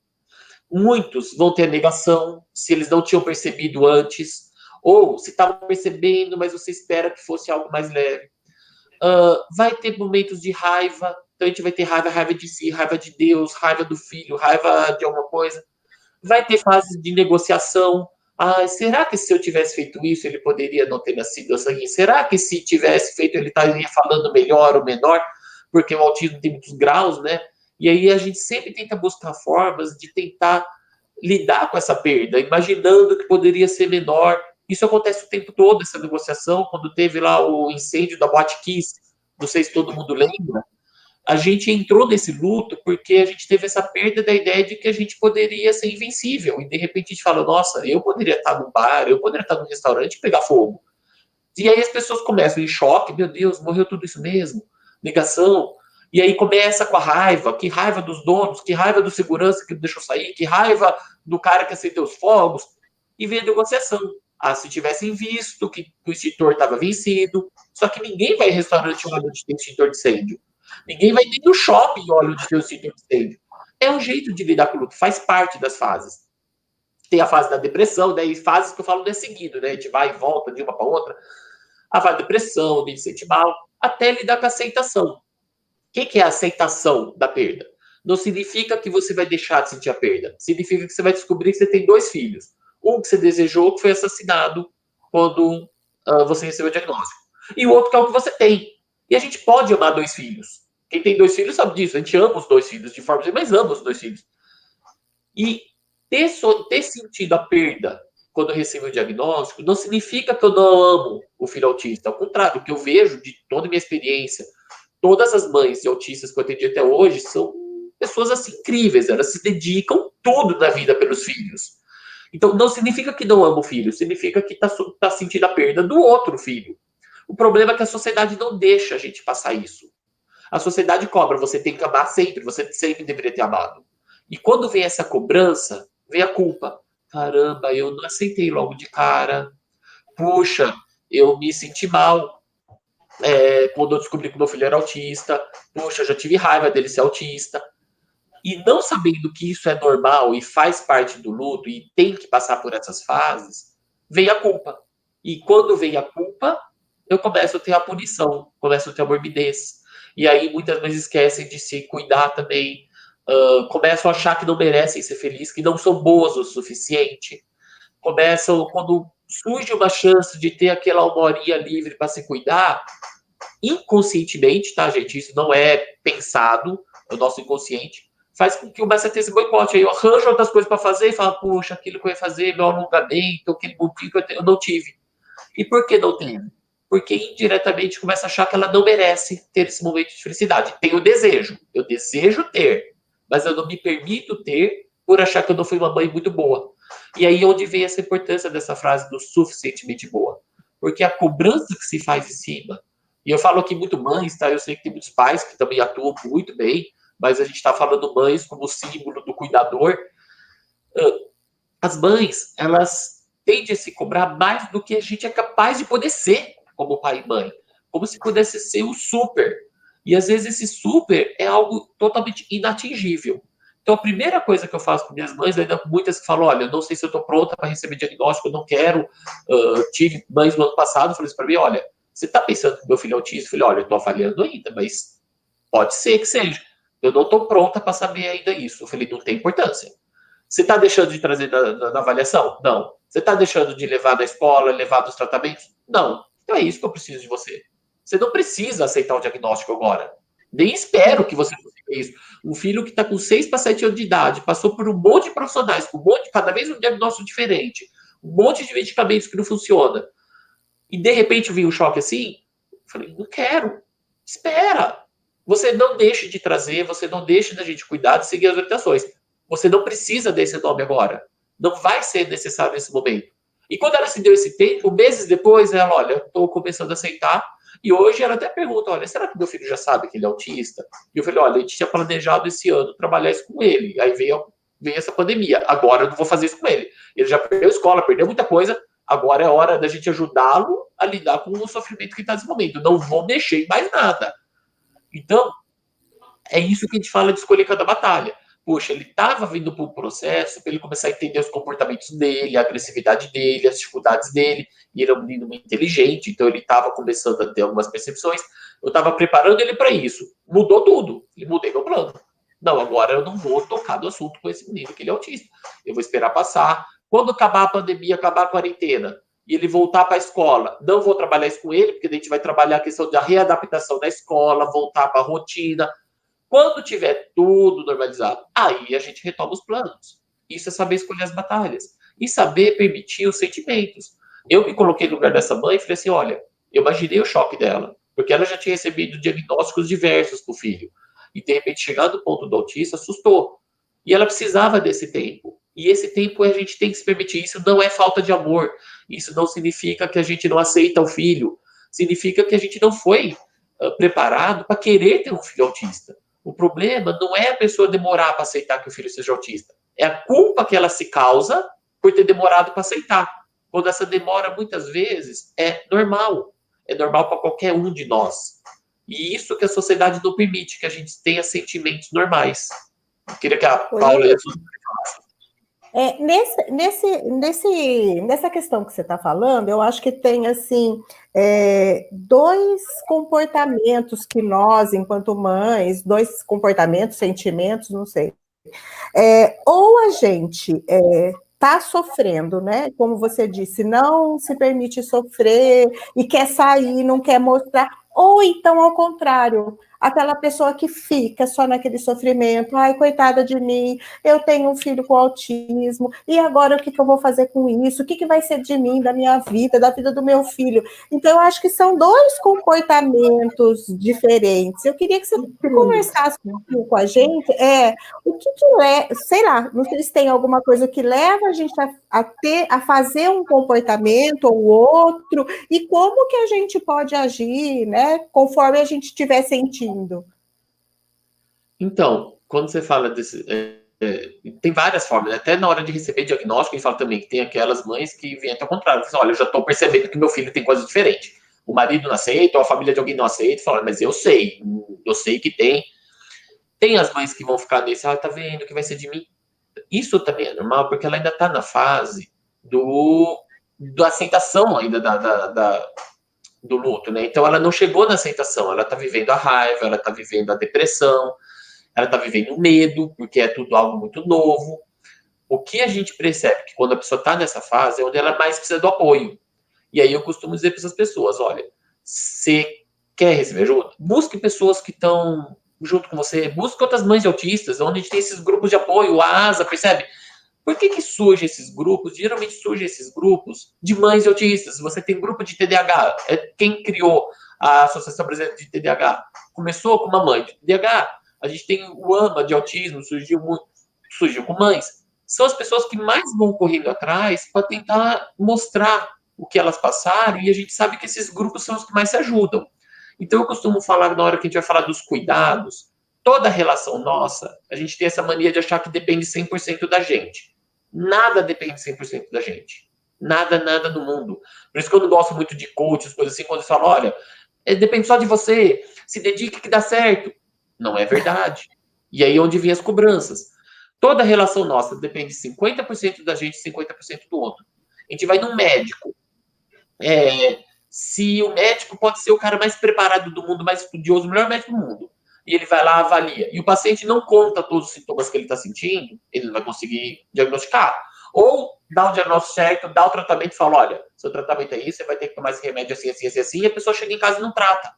Muitos vão ter a negação, se eles não tinham percebido antes, ou se estavam percebendo, mas você espera que fosse algo mais leve. Vai ter momentos de raiva, então a gente vai ter raiva de si, raiva de Deus, raiva do filho, raiva de alguma coisa. Vai ter fases de negociação. Será que se eu tivesse feito isso, ele poderia não ter nascido assim? Será que se tivesse feito, ele estaria falando melhor ou menor? Porque o autismo tem muitos graus, né? E aí a gente sempre tenta buscar formas de tentar lidar com essa perda, imaginando que poderia ser menor. Isso acontece o tempo todo, essa negociação. Quando teve lá o incêndio da Boate Kiss, não sei se todo mundo lembra, a gente entrou nesse luto porque a gente teve essa perda da ideia de que a gente poderia ser invencível. E de repente a gente fala, nossa, eu poderia estar no bar, eu poderia estar no restaurante e pegar fogo. E aí as pessoas começam em choque, meu Deus, morreu tudo isso mesmo? Negação. E aí começa com a raiva, que raiva dos donos, que raiva do segurança que não deixou sair, que raiva do cara que acendeu os fogos, e vem a negociação. Ah, se tivessem visto que o extintor estava vencido, só que ninguém vai em restaurante e olha onde tem extintor de incêndio. Ninguém vai nem no shopping e olha onde tem o extintor de incêndio. É um jeito de lidar com o luto, faz parte das fases. Tem a fase da depressão, né, e fases que eu falo não é seguido, né, a gente vai e volta de uma para outra. A fase da depressão, de se sentir mal, até lidar com a aceitação. O que é a aceitação da perda? Não significa que você vai deixar de sentir a perda. Significa que você vai descobrir que você tem 2 filhos. Um que você desejou, que foi assassinado quando você recebeu o diagnóstico. E o outro que é o que você tem. E a gente pode amar 2 filhos. Quem tem 2 filhos sabe disso. A gente ama os 2 filhos de forma... Mas ama os 2 filhos. E ter sentido a perda quando eu recebo o diagnóstico não significa que eu não amo o filho autista. Ao contrário, o que eu vejo de toda a minha experiência, todas as mães de autistas que eu atendi até hoje são pessoas assim incríveis. Elas se dedicam tudo na vida pelos filhos. Então, não significa que não ama o filho, significa que está sentindo a perda do outro filho. O problema é que a sociedade não deixa a gente passar isso. A sociedade cobra, você tem que amar sempre, você sempre deveria ter amado. E quando vem essa cobrança, vem a culpa. Caramba, eu não aceitei logo de cara. Puxa, eu me senti mal quando eu descobri que meu filho era autista. Puxa, eu já tive raiva dele ser autista. E não sabendo que isso é normal e faz parte do luto e tem que passar por essas fases, vem a culpa. E quando vem a culpa, eu começo a ter a punição, começo a ter a morbidez. E aí muitas vezes esquecem de se cuidar também, começam a achar que não merecem ser felizes, que não são boas o suficiente. Começam, quando surge uma chance de ter aquela horinha livre para se cuidar, inconscientemente, tá, gente? Isso não é pensado, é o nosso inconsciente, faz com que comece a ter esse boicote. Aí eu arranjo outras coisas para fazer e falo, poxa, aquilo que eu ia fazer, meu alongamento, aquele motivo que eu não tive. E por que não teve? Porque indiretamente começa a achar que ela não merece ter esse momento de felicidade. Tem o desejo, eu desejo ter, mas eu não me permito ter por achar que eu não fui uma mãe muito boa. E aí onde vem essa importância dessa frase do suficientemente boa. Porque a cobrança que se faz em cima, e eu falo aqui muito mães, tá? Eu sei que tem muitos pais que também atuam muito bem, mas a gente está falando mães como símbolo do cuidador. As mães, elas tendem a se cobrar mais do que a gente é capaz de poder ser como pai e mãe. Como se pudesse ser o super. E às vezes esse super é algo totalmente inatingível. Então a primeira coisa que eu faço com minhas mães, ainda muitas que falam, olha, eu não sei se eu estou pronta para receber diagnóstico, eu não quero. Tive mães no ano passado, falou isso para mim, olha, você está pensando que meu filho é autista? Eu falei, olha, eu estou avaliando ainda, mas pode ser que seja. Eu não estou pronta para saber ainda isso. Eu falei, não tem importância. Você está deixando de trazer na avaliação? Não. Você está deixando de levar na escola, levar nos tratamentos? Não. Então é isso que eu preciso de você. Você não precisa aceitar o diagnóstico agora. Nem espero que você consiga isso. Um filho que está com 6 para 7 anos de idade, passou por um monte de profissionais, com cada vez um diagnóstico diferente, um monte de medicamentos que não funcionam. E de repente vem um choque assim, eu falei, não quero. Espera. Você não deixe de trazer, você não deixe da gente cuidar, de seguir as orientações. Você não precisa desse nome agora. Não vai ser necessário nesse momento. E quando ela se deu esse tempo, meses depois, ela, olha, estou começando a aceitar. E hoje ela até pergunta, olha, será que meu filho já sabe que ele é autista? E eu falei, olha, a gente tinha planejado esse ano trabalhar isso com ele. Aí veio essa pandemia. Agora eu não vou fazer isso com ele. Ele já perdeu a escola, perdeu muita coisa. Agora é hora da gente ajudá-lo a lidar com o sofrimento que está nesse momento. Não vou mexer em mais nada. Então, é isso que a gente fala de escolher cada batalha. Poxa, ele estava vindo para o processo para ele começar a entender os comportamentos dele, a agressividade dele, as dificuldades dele, e ele é um menino muito inteligente, então ele estava começando a ter algumas percepções. Eu estava preparando ele para isso. Mudou tudo. Mudei meu plano. Não, agora eu não vou tocar no assunto com esse menino, que ele é autista. Eu vou esperar passar. Quando acabar a pandemia, acabar a quarentena, e ele voltar para a escola, não vou trabalhar isso com ele, porque a gente vai trabalhar a questão da readaptação da escola, voltar para a rotina. Quando tiver tudo normalizado, aí a gente retoma os planos. Isso é saber escolher as batalhas. E saber permitir os sentimentos. Eu me coloquei no lugar dessa mãe e falei assim, olha, eu imaginei o choque dela, porque ela já tinha recebido diagnósticos diversos com o filho. e de repente chegar do ponto do autista assustou. E ela precisava desse tempo. E esse tempo a gente tem que se permitir. Isso não é falta de amor. Isso não significa que a gente não aceita o filho. Significa que a gente não foi preparado para querer ter um filho autista. O problema não é a pessoa demorar para aceitar que o filho seja autista. É a culpa que ela se causa por ter demorado para aceitar. Quando essa demora, muitas vezes, é normal. É normal para qualquer um de nós. E isso que a sociedade não permite, que a gente tenha sentimentos normais. Eu queria que a Paula... Nessa questão que você está falando, eu acho que tem, assim, dois comportamentos que nós, enquanto mães, dois comportamentos, sentimentos, não sei. Ou a gente está sofrendo, né? Como você disse, não se permite sofrer e quer sair, não quer mostrar. Ou então, ao contrário, aquela pessoa que fica só naquele sofrimento, ai, coitada de mim, eu tenho um filho com autismo, e agora o que eu vou fazer com isso? O que vai ser de mim, da minha vida, da vida do meu filho? Então, eu acho que são dois comportamentos diferentes. Eu queria que você conversasse um pouco com a gente, o que leva, sei lá, não sei se tem alguma coisa que leva a gente a fazer um comportamento ou outro, e como que a gente pode agir, né, conforme a gente estiver sentindo. Então, quando você fala desse... tem várias formas, né? Até na hora de receber diagnóstico, a gente fala também que tem aquelas mães que vêm até ao contrário. Falam, olha, eu já estou percebendo que meu filho tem coisa diferente. O marido não aceita, ou a família de alguém não aceita. Fala, mas eu sei que tem. Tem as mães que vão ficar nesse, tá vendo, que vai ser de mim. Isso também é normal, porque ela ainda está na fase da aceitação ainda do luto, né? Então ela não chegou na aceitação, ela tá vivendo a raiva, ela tá vivendo a depressão, ela tá vivendo o medo, porque é tudo algo muito novo. O que a gente percebe que quando a pessoa tá nessa fase é onde ela mais precisa do apoio. E aí eu costumo dizer para essas pessoas, olha, você quer receber ajuda? Busque pessoas que estão junto com você, busque outras mães de autistas, onde a gente tem esses grupos de apoio, a ASA, percebe? Por que surgem esses grupos? Geralmente surgem esses grupos de mães de autistas. Você tem grupo de TDAH. Quem criou a Associação Brasileira de TDAH? Começou com uma mãe de TDAH. A gente tem o AMA de autismo, surgiu com mães. São as pessoas que mais vão correndo atrás para tentar mostrar o que elas passaram, e a gente sabe que esses grupos são os que mais se ajudam. Então eu costumo falar, na hora que a gente vai falar dos cuidados, toda relação nossa, a gente tem essa mania de achar que depende 100% da gente. Nada depende 100% da gente. Nada no mundo. Por isso que eu não gosto muito de coaches, coisas assim, quando eles falam, olha, depende só de você, se dedique que dá certo. Não é verdade. E aí é onde vem as cobranças. Toda relação nossa depende 50% da gente e 50% do outro. A gente vai num médico. Se o médico pode ser o cara mais preparado do mundo, mais estudioso, o melhor médico do mundo, e ele vai lá, avalia, e o paciente não conta todos os sintomas que ele está sentindo, ele não vai conseguir diagnosticar. Ou dá o diagnóstico certo, dá o tratamento e fala, olha, seu tratamento é isso, você vai ter que tomar esse remédio assim, assim, assim, assim, e a pessoa chega em casa e não trata.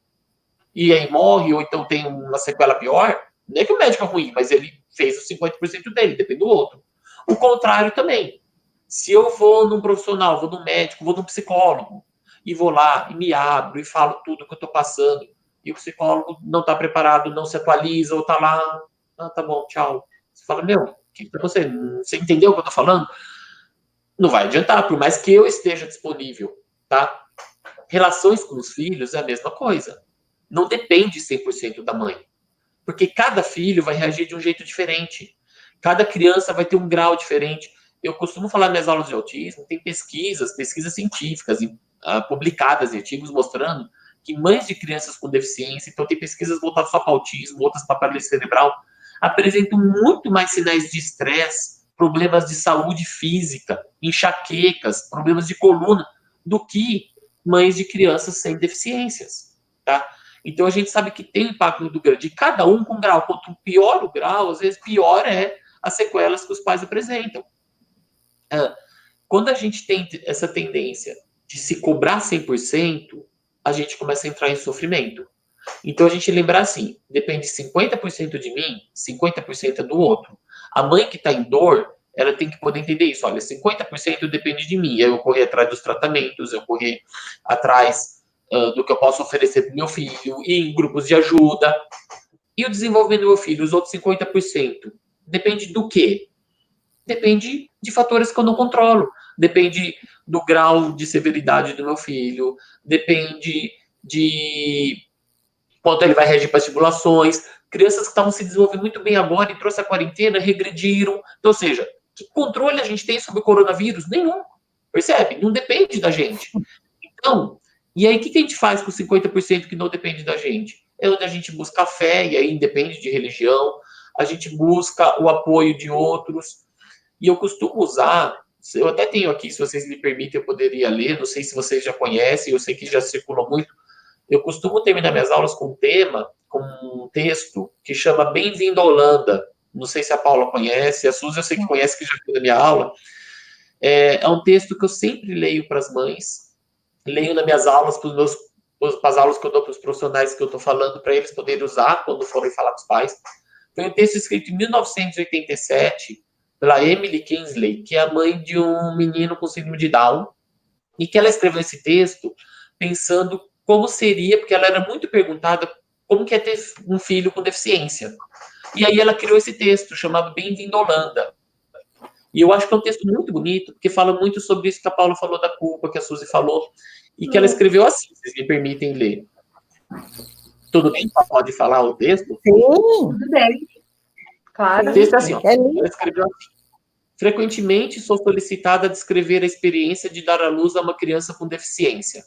E aí morre, ou então tem uma sequela pior. Não é que o médico é ruim, mas ele fez os 50% dele, depende do outro. O contrário também. Se eu vou num profissional, vou num médico, vou num psicólogo, e vou lá, e me abro, e falo tudo que eu estou passando, e o psicólogo não está preparado, não se atualiza, ou está lá, tá bom, tchau. Você fala, você entendeu o que eu estou falando? Não vai adiantar, por mais que eu esteja disponível, tá? Relações com os filhos é a mesma coisa. Não depende 100% da mãe. Porque cada filho vai reagir de um jeito diferente. Cada criança vai ter um grau diferente. Eu costumo falar nas minhas aulas de autismo, tem pesquisas científicas publicadas em artigos mostrando que mães de crianças com deficiência, então tem pesquisas voltadas só para autismo, outras para paralisia cerebral, apresentam muito mais sinais de estresse, problemas de saúde física, enxaquecas, problemas de coluna, do que mães de crianças sem deficiências, tá? Então a gente sabe que tem um impacto muito grande, e cada um com grau. Quanto pior o grau, às vezes pior é as sequelas que os pais apresentam. Quando a gente tem essa tendência de se cobrar 100%, a gente começa a entrar em sofrimento. Então, a gente lembrar assim, depende 50% de mim, 50% é do outro. A mãe que está em dor, ela tem que poder entender isso. Olha, 50% depende de mim. Eu correr atrás dos tratamentos, eu correr atrás do que eu posso oferecer para o meu filho, ir em grupos de ajuda. E o desenvolvimento do meu filho, os outros 50%? Depende do quê? Depende de fatores que eu não controlo. Depende do grau de severidade do meu filho, depende de quanto ele vai reagir para estimulações. Crianças que estavam se desenvolvendo muito bem agora e trouxe a quarentena, regrediram. Então, ou seja, que controle a gente tem sobre o coronavírus? Nenhum. Percebe? Não depende da gente. Então, e aí o que a gente faz com os 50% que não depende da gente? É onde a gente busca fé, e aí independe de religião, a gente busca o apoio de outros. E eu costumo usar, eu até tenho aqui, se vocês me permitem, eu poderia ler, não sei se vocês já conhecem, eu sei que já circulou muito. Eu costumo terminar minhas aulas com um tema, com um texto que chama Bem-vindo à Holanda. Não sei se a Paula conhece, a Suzy eu sei que conhece, que já fez a minha aula. É um texto que eu sempre leio para as mães, leio nas minhas aulas, para as aulas que eu dou para os profissionais que eu estou falando, para eles poderem usar quando forem falar com os pais. Foi um texto escrito em 1987, pela Emily Kingsley, que é a mãe de um menino com síndrome de Down, e que ela escreveu esse texto pensando como seria, porque ela era muito perguntada como que é ter um filho com deficiência. E aí ela criou esse texto, chamado Bem-vindo à Holanda. E eu acho que é um texto muito bonito, porque fala muito sobre isso que a Paula falou da culpa, que a Suzy falou, e que ela escreveu assim, se vocês me permitem ler. Tudo bem? Pode falar o texto? Sim. Tudo bem. Claro. O texto é assim, ó. É lindo. Ela escreveu assim. Frequentemente sou solicitada a descrever a experiência de dar à luz a uma criança com deficiência.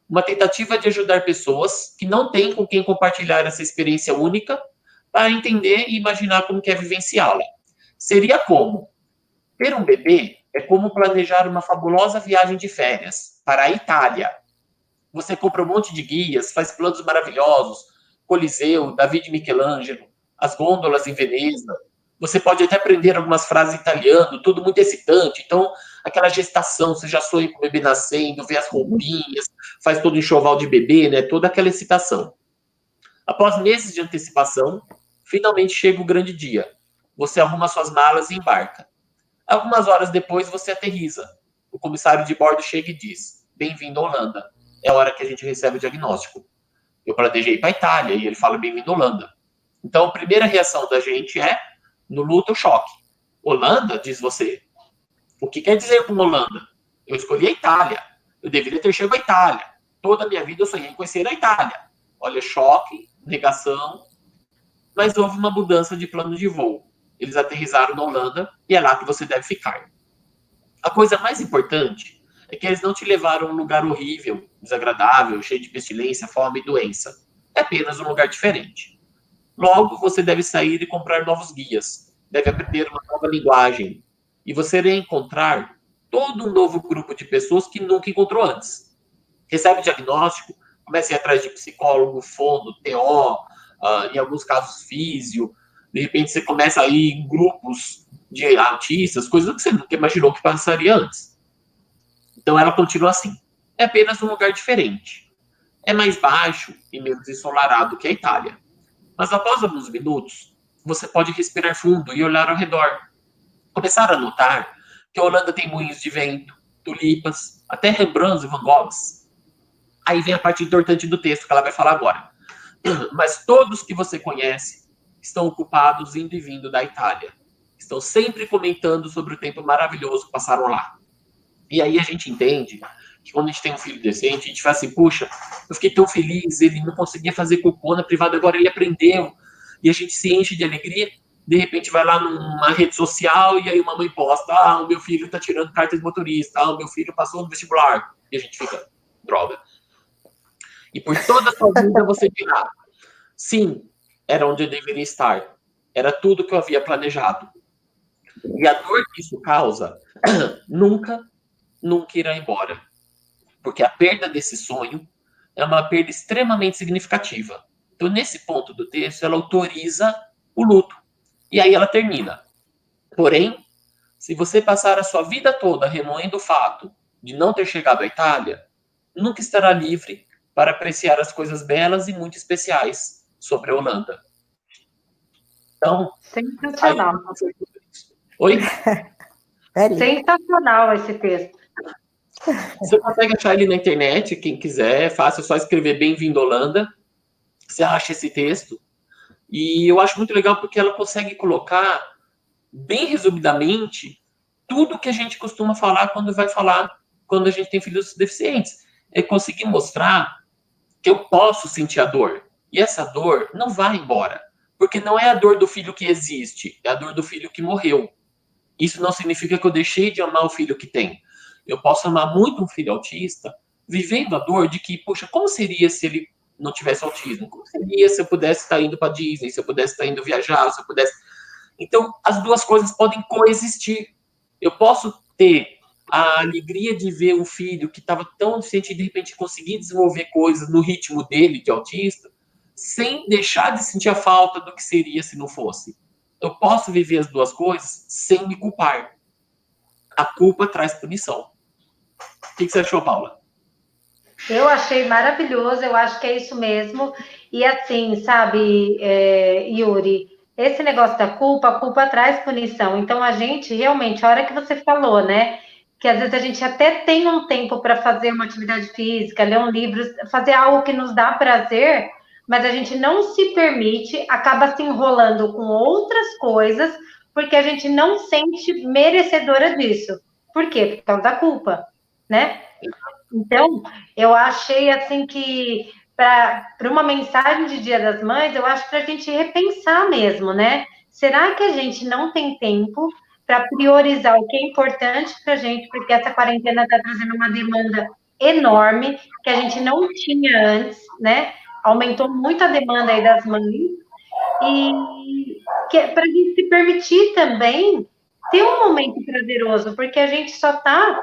Uma tentativa de ajudar pessoas que não têm com quem compartilhar essa experiência única para entender e imaginar como quer vivenciá-la. Seria como? Ter um bebê é como planejar uma fabulosa viagem de férias para a Itália. Você compra um monte de guias, faz planos maravilhosos, Coliseu, Davi de Michelangelo, as gôndolas em Veneza. Você pode até aprender algumas frases em italiano, tudo muito excitante. Então, aquela gestação, você já sonha com o bebê nascendo, vê as roupinhas, faz todo o enxoval de bebê, né? Toda aquela excitação. Após meses de antecipação, finalmente chega o grande dia. Você arruma suas malas e embarca. Algumas horas depois, você aterriza. O comissário de bordo chega e diz: bem-vindo à Holanda. É a hora que a gente recebe o diagnóstico. Eu planejei para a Itália, e ele fala: bem-vindo à Holanda. Então, a primeira reação da gente é, no luto, o choque. Holanda, diz você. O que quer dizer com Holanda? Eu escolhi a Itália. Eu deveria ter chegado à Itália. Toda a minha vida eu sonhei em conhecer a Itália. Olha, choque, negação. Mas houve uma mudança de plano de voo. Eles aterrizaram na Holanda e é lá que você deve ficar. A coisa mais importante é que eles não te levaram a um lugar horrível, desagradável, cheio de pestilência, fome e doença. É apenas um lugar diferente. Logo, você deve sair e comprar novos guias. Deve aprender uma nova linguagem. E você irá encontrar todo um novo grupo de pessoas que nunca encontrou antes. Recebe o diagnóstico, comece a ir atrás de psicólogo, fono, TO, em alguns casos físio. De repente você começa a ir em grupos de autistas, coisas que você nunca imaginou que passaria antes. Então ela continua assim. É apenas um lugar diferente. É mais baixo e menos ensolarado que a Itália. Mas após alguns minutos, você pode respirar fundo e olhar ao redor. Começar a notar que a Holanda tem moinhos de vento, tulipas, até Rembrandts e Van Goghs. Aí vem a parte importante do texto que ela vai falar agora. Mas todos que você conhece estão ocupados indo e vindo da Itália. Estão sempre comentando sobre o tempo maravilhoso que passaram lá. E aí a gente entende que quando a gente tem um filho decente, a gente fala assim, puxa, eu fiquei tão feliz, ele não conseguia fazer cocô na privada, agora ele aprendeu. E a gente se enche de alegria, de repente vai lá numa rede social e aí uma mãe posta, o meu filho tá tirando carta de motorista, o meu filho passou no vestibular. E a gente fica, droga. E por toda a sua vida você dirá, sim, era onde eu deveria estar. Era tudo que eu havia planejado. E a dor que isso causa nunca irá embora. Porque a perda desse sonho é uma perda extremamente significativa. Então, nesse ponto do texto, ela autoriza o luto. E aí ela termina. Porém, se você passar a sua vida toda remoendo o fato de não ter chegado à Itália, nunca estará livre para apreciar as coisas belas e muito especiais sobre a Holanda. Então, sensacional. Oi? Sensacional esse texto. Você consegue achar ele na internet, quem quiser, é fácil, é só escrever Bem-vindo Holanda. Você acha esse texto. E eu acho muito legal porque ela consegue colocar, bem resumidamente, tudo que a gente costuma falar quando a gente tem filhos deficientes. É conseguir mostrar que eu posso sentir a dor. E essa dor não vai embora. Porque não é a dor do filho que existe, é a dor do filho que morreu. Isso não significa que eu deixei de amar o filho que tem. Eu posso amar muito um filho autista, vivendo a dor de que, poxa, como seria se ele não tivesse autismo? Como seria se eu pudesse estar indo para Disney, se eu pudesse estar indo viajar, se eu pudesse... Então, as duas coisas podem coexistir. Eu posso ter a alegria de ver um filho que estava tão deficiente e, de repente, conseguir desenvolver coisas no ritmo dele, de autista, sem deixar de sentir a falta do que seria se não fosse. Eu posso viver as duas coisas sem me culpar. A culpa traz punição. O que você achou, Paula? Eu achei maravilhoso, eu acho que é isso mesmo. E assim, sabe, Yuri, esse negócio da culpa, a culpa traz punição. Então, a gente realmente, a hora que você falou, né, que às vezes a gente até tem um tempo para fazer uma atividade física, ler um livro, fazer algo que nos dá prazer, mas a gente não se permite, acaba se enrolando com outras coisas, porque a gente não sente merecedora disso. Por quê? Por causa da culpa, né? Então, eu achei assim que para uma mensagem de Dia das Mães, eu acho para a gente repensar mesmo, né? Será que a gente não tem tempo para priorizar o que é importante para a gente, porque essa quarentena está trazendo uma demanda enorme que a gente não tinha antes, né? Aumentou muito a demanda aí das mães e para a gente se permitir também ter um momento prazeroso, porque a gente só está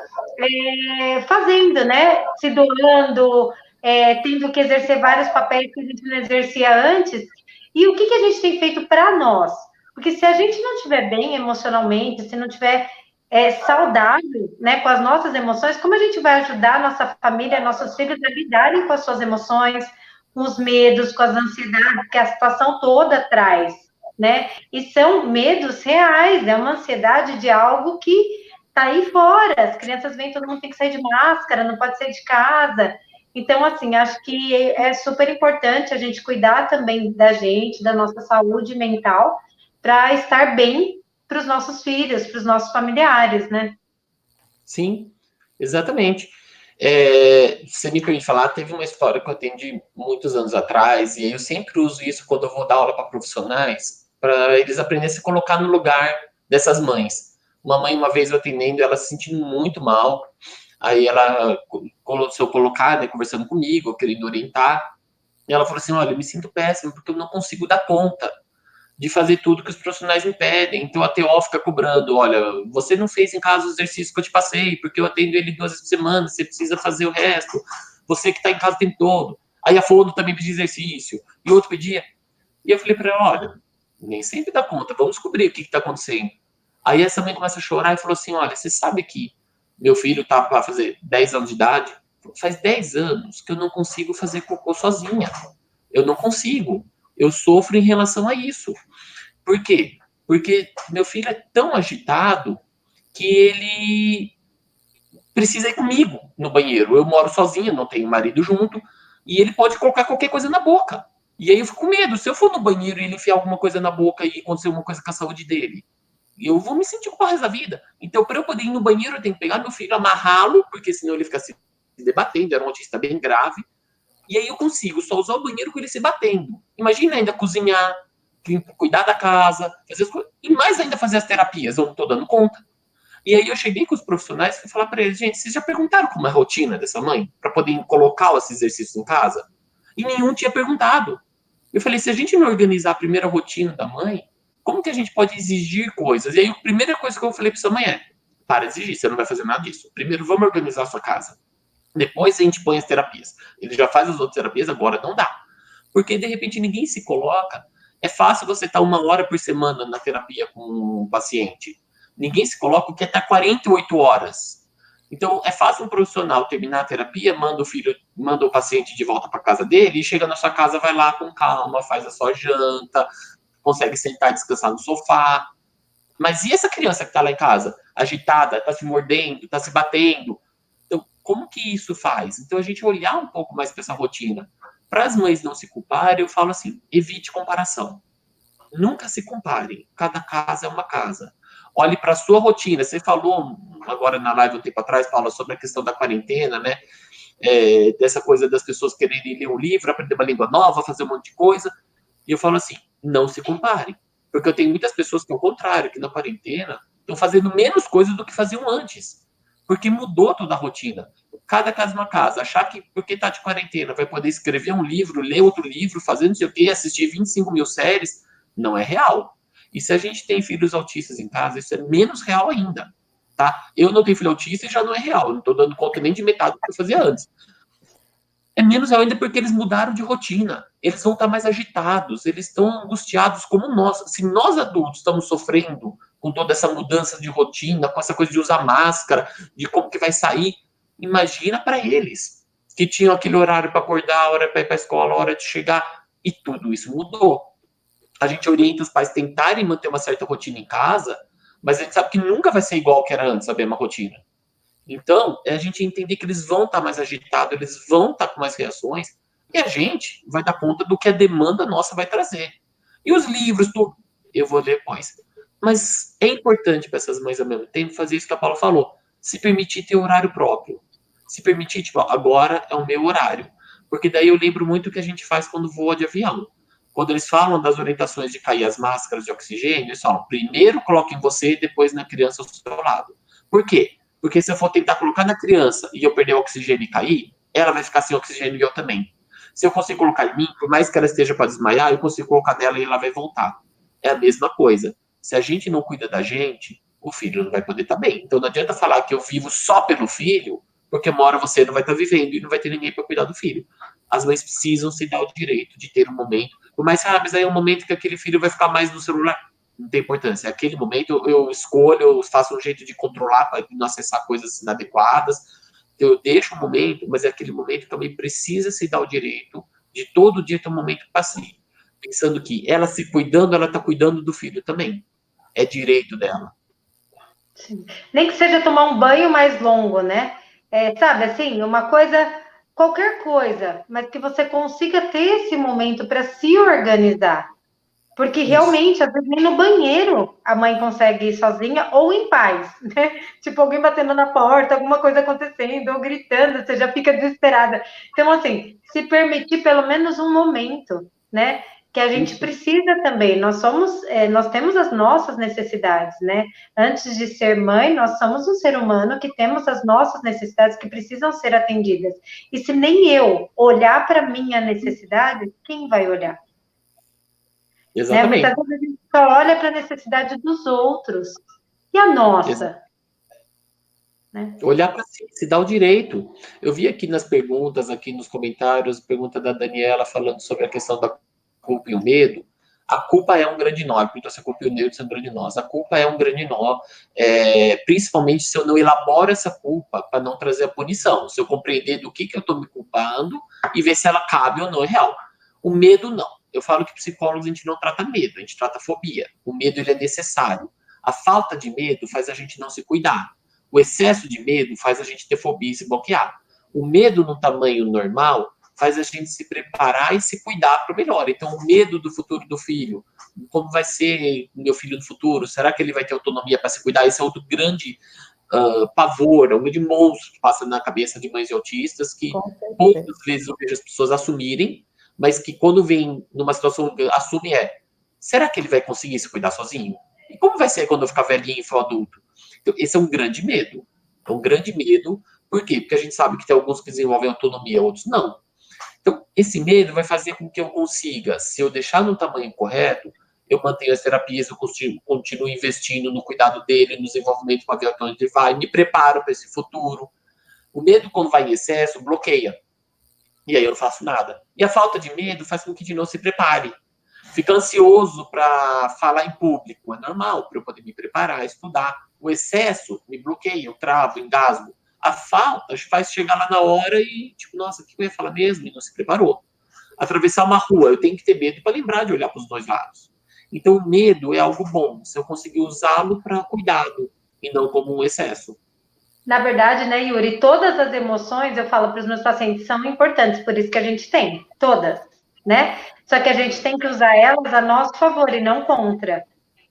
fazendo, né? Se doando, tendo que exercer vários papéis que a gente não exercia antes. E o que a gente tem feito para nós? Porque se a gente não estiver bem emocionalmente, se não estiver saudável, né, com as nossas emoções, como a gente vai ajudar a nossa família, nossos filhos a lidarem com as suas emoções, com os medos, com as ansiedades que a situação toda traz, né? E são medos reais, é uma ansiedade de algo que tá aí fora, as crianças vêm, todo mundo tem que sair de máscara, não pode sair de casa. Então, assim, acho que é super importante a gente cuidar também da gente, da nossa saúde mental, para estar bem para os nossos filhos, para os nossos familiares, né? Sim, exatamente. Você me permite falar, teve uma história que eu atendi muitos anos atrás, e eu sempre uso isso quando eu vou dar aula para profissionais, para eles aprenderem a se colocar no lugar dessas mães. Uma mãe, uma vez eu atendendo, ela se sentindo muito mal, aí ela se eu colocar, né, conversando comigo, querendo orientar, e ela falou assim, olha, eu me sinto péssimo, porque eu não consigo dar conta de fazer tudo que os profissionais me pedem. Então a TO fica cobrando, olha, você não fez em casa os exercícios que eu te passei, porque eu atendo ele 2 vezes por semana, você precisa fazer o resto, você que está em casa o tempo todo. Aí a fono também pedia exercício, e outro pedia. E eu falei para ela, olha, nem sempre dá conta, vamos descobrir o que está acontecendo. Aí essa mãe começa a chorar e falou assim, olha, você sabe que meu filho está para fazer 10 anos de idade? Faz 10 anos que eu não consigo fazer cocô sozinha. Eu não consigo. Eu sofro em relação a isso. Por quê? Porque meu filho é tão agitado que ele precisa ir comigo no banheiro. Eu moro sozinha, não tenho marido junto, e ele pode colocar qualquer coisa na boca. E aí eu fico com medo. Se eu for no banheiro e ele enfiar alguma coisa na boca e acontecer alguma coisa com a saúde dele, eu vou me sentir com o resto da vida. Então, para eu poder ir no banheiro, eu tenho que pegar meu filho, amarrá-lo, porque senão ele fica se debatendo, era um autista bem grave, e aí eu consigo só usar o banheiro com ele se batendo. Imagina ainda cozinhar, cuidar da casa, fazer as coisas, e mais ainda fazer as terapias, eu não estou dando conta. E aí eu cheguei com os profissionais e fui falar para eles, gente, vocês já perguntaram como é a rotina dessa mãe? Para poder colocar esses exercícios em casa? E nenhum tinha perguntado. Eu falei, se a gente não organizar a primeira rotina da mãe, como que a gente pode exigir coisas? E aí a primeira coisa que eu falei para sua mãe é, para de exigir, você não vai fazer nada disso. Primeiro, vamos organizar a sua casa. Depois a gente põe as terapias. Ele já faz as outras terapias, agora não dá. Porque, de repente, ninguém se coloca. É fácil você estar 1 hora por semana na terapia com um paciente. Ninguém se coloca que está 48 horas. Então, é fácil um profissional terminar a terapia, manda o paciente de volta para casa dele, e chega na sua casa, vai lá com calma, faz a sua janta, consegue sentar e descansar no sofá. Mas e essa criança que está lá em casa, agitada, está se mordendo, está se batendo? Então, como que isso faz? Então, a gente olhar um pouco mais para essa rotina. Para as mães não se culparem, eu falo assim, evite comparação. Nunca se comparem. Cada casa é uma casa. Olhe para a sua rotina. Você falou agora na live um tempo atrás, Paula, sobre a questão da quarentena, né? Dessa coisa das pessoas quererem ler um livro, aprender uma língua nova, fazer um monte de coisa. E eu falo assim, não se comparem. Porque eu tenho muitas pessoas que, ao contrário, que na quarentena estão fazendo menos coisas do que faziam antes. Porque mudou toda a rotina. Cada casa é uma casa. Achar que, porque está de quarentena, vai poder escrever um livro, ler outro livro, fazer não sei o quê, assistir 25 mil séries, não é real. E se a gente tem filhos autistas em casa, isso é menos real ainda. Tá? Eu não tenho filho autista e já não é real. Não estou dando conta nem de metade do que eu fazia antes. É menos real ainda porque eles mudaram de rotina. Eles vão estar mais agitados, eles estão angustiados como nós. Se nós adultos estamos sofrendo com toda essa mudança de rotina, com essa coisa de usar máscara, de como que vai sair, imagina para eles, que tinham aquele horário para acordar, hora para ir para a escola, hora de chegar, e tudo isso mudou. A gente orienta os pais a tentarem manter uma certa rotina em casa, mas a gente sabe que nunca vai ser igual que era antes, a mesma rotina. Então, é a gente entender que eles vão estar mais agitados, eles vão estar com mais reações, e a gente vai dar conta do que a demanda nossa vai trazer. E os livros, tudo, eu vou ler depois. Mas é importante para essas mães ao mesmo tempo fazer isso que a Paula falou, se permitir ter horário próprio. Se permitir, tipo, agora é o meu horário. Porque daí eu lembro muito o que a gente faz quando voa de avião. Quando eles falam das orientações de cair as máscaras de oxigênio, eles falam, primeiro coloque em você e depois na criança ao seu lado. Por quê? Porque se eu for tentar colocar na criança e eu perder o oxigênio e cair, ela vai ficar sem oxigênio e eu também. Se eu consigo colocar em mim, por mais que ela esteja para desmaiar, eu consigo colocar nela e ela vai voltar. É a mesma coisa. Se a gente não cuida da gente, o filho não vai poder estar bem. Então não adianta falar que eu vivo só pelo filho, porque uma hora você não vai estar vivendo e não vai ter ninguém para cuidar do filho. As mães precisam se dar o direito de ter um momento. Por mais que, mas aí é um momento que aquele filho vai ficar mais no celular. Não tem importância. Aquele momento eu escolho, eu faço um jeito de controlar para não acessar coisas inadequadas. Então, eu deixo um momento, mas aquele momento também precisa se dar o direito de todo dia ter um momento para si. Pensando que ela se cuidando, ela está cuidando do filho também. É direito dela. Sim. Nem que seja tomar um banho mais longo, né? Sabe, assim, uma coisa, qualquer coisa, mas que você consiga ter esse momento para se organizar. Porque realmente, às vezes, nem no banheiro a mãe consegue ir sozinha ou em paz, né? Tipo, alguém batendo na porta, alguma coisa acontecendo, ou gritando, você já fica desesperada. Então, assim, se permitir pelo menos um momento, né? Que a gente precisa também. Nós temos as nossas necessidades, né? Antes de ser mãe, nós somos um ser humano que temos as nossas necessidades que precisam ser atendidas. E se nem eu olhar para a minha necessidade, quem vai olhar? Exatamente. Né? Muitas vezes a gente só olha para a necessidade dos outros. E a nossa? Né? Olhar para si, se dá o direito. Eu vi aqui nas perguntas, aqui nos comentários, pergunta da Daniela falando sobre a questão da culpa e o medo. A culpa é um grande nó, então se a culpa e o medo são grande nós. A culpa é um grande nó, principalmente se eu não elaboro essa culpa para não trazer a punição. Se eu compreender do que eu estou me culpando e ver se ela cabe ou não é real. O medo, não. Eu falo que psicólogos a gente não trata medo, a gente trata fobia. O medo ele é necessário. A falta de medo faz a gente não se cuidar. O excesso de medo faz a gente ter fobia e se bloquear. O medo no tamanho normal faz a gente se preparar e se cuidar para o melhor. Então, o medo do futuro do filho, como vai ser meu filho no futuro? Será que ele vai ter autonomia para se cuidar? Esse é outro grande pavor, um grande monstro que passa na cabeça de mães de autistas, que poucas vezes eu vejo as pessoas assumirem, mas que quando vem numa situação, assume será que ele vai conseguir se cuidar sozinho? E como vai ser quando eu ficar velhinho e for adulto? Então, esse é um grande medo. É um grande medo. Por quê? Porque a gente sabe que tem alguns que desenvolvem autonomia, outros não. Então, esse medo vai fazer com que eu consiga, se eu deixar no tamanho correto, eu mantenho as terapias, eu continuo investindo no cuidado dele, no desenvolvimento para ver onde ele vai, me preparo para esse futuro. O medo, quando vai em excesso, bloqueia. E aí eu não faço nada. E a falta de medo faz com que a gente não se prepare. Fica ansioso para falar em público. É normal para eu poder me preparar, estudar. O excesso me bloqueia, eu travo, engasgo. A falta faz chegar lá na hora e, tipo, nossa, o que eu ia falar mesmo? E não se preparou. Atravessar uma rua, eu tenho que ter medo para lembrar de olhar para os dois lados. Então, o medo é algo bom, se eu conseguir usá-lo para cuidado e não como um excesso. Na verdade, né, Yuri, todas as emoções, eu falo para os meus pacientes, são importantes, por isso que a gente tem, todas, né? Só que a gente tem que usar elas a nosso favor e não contra.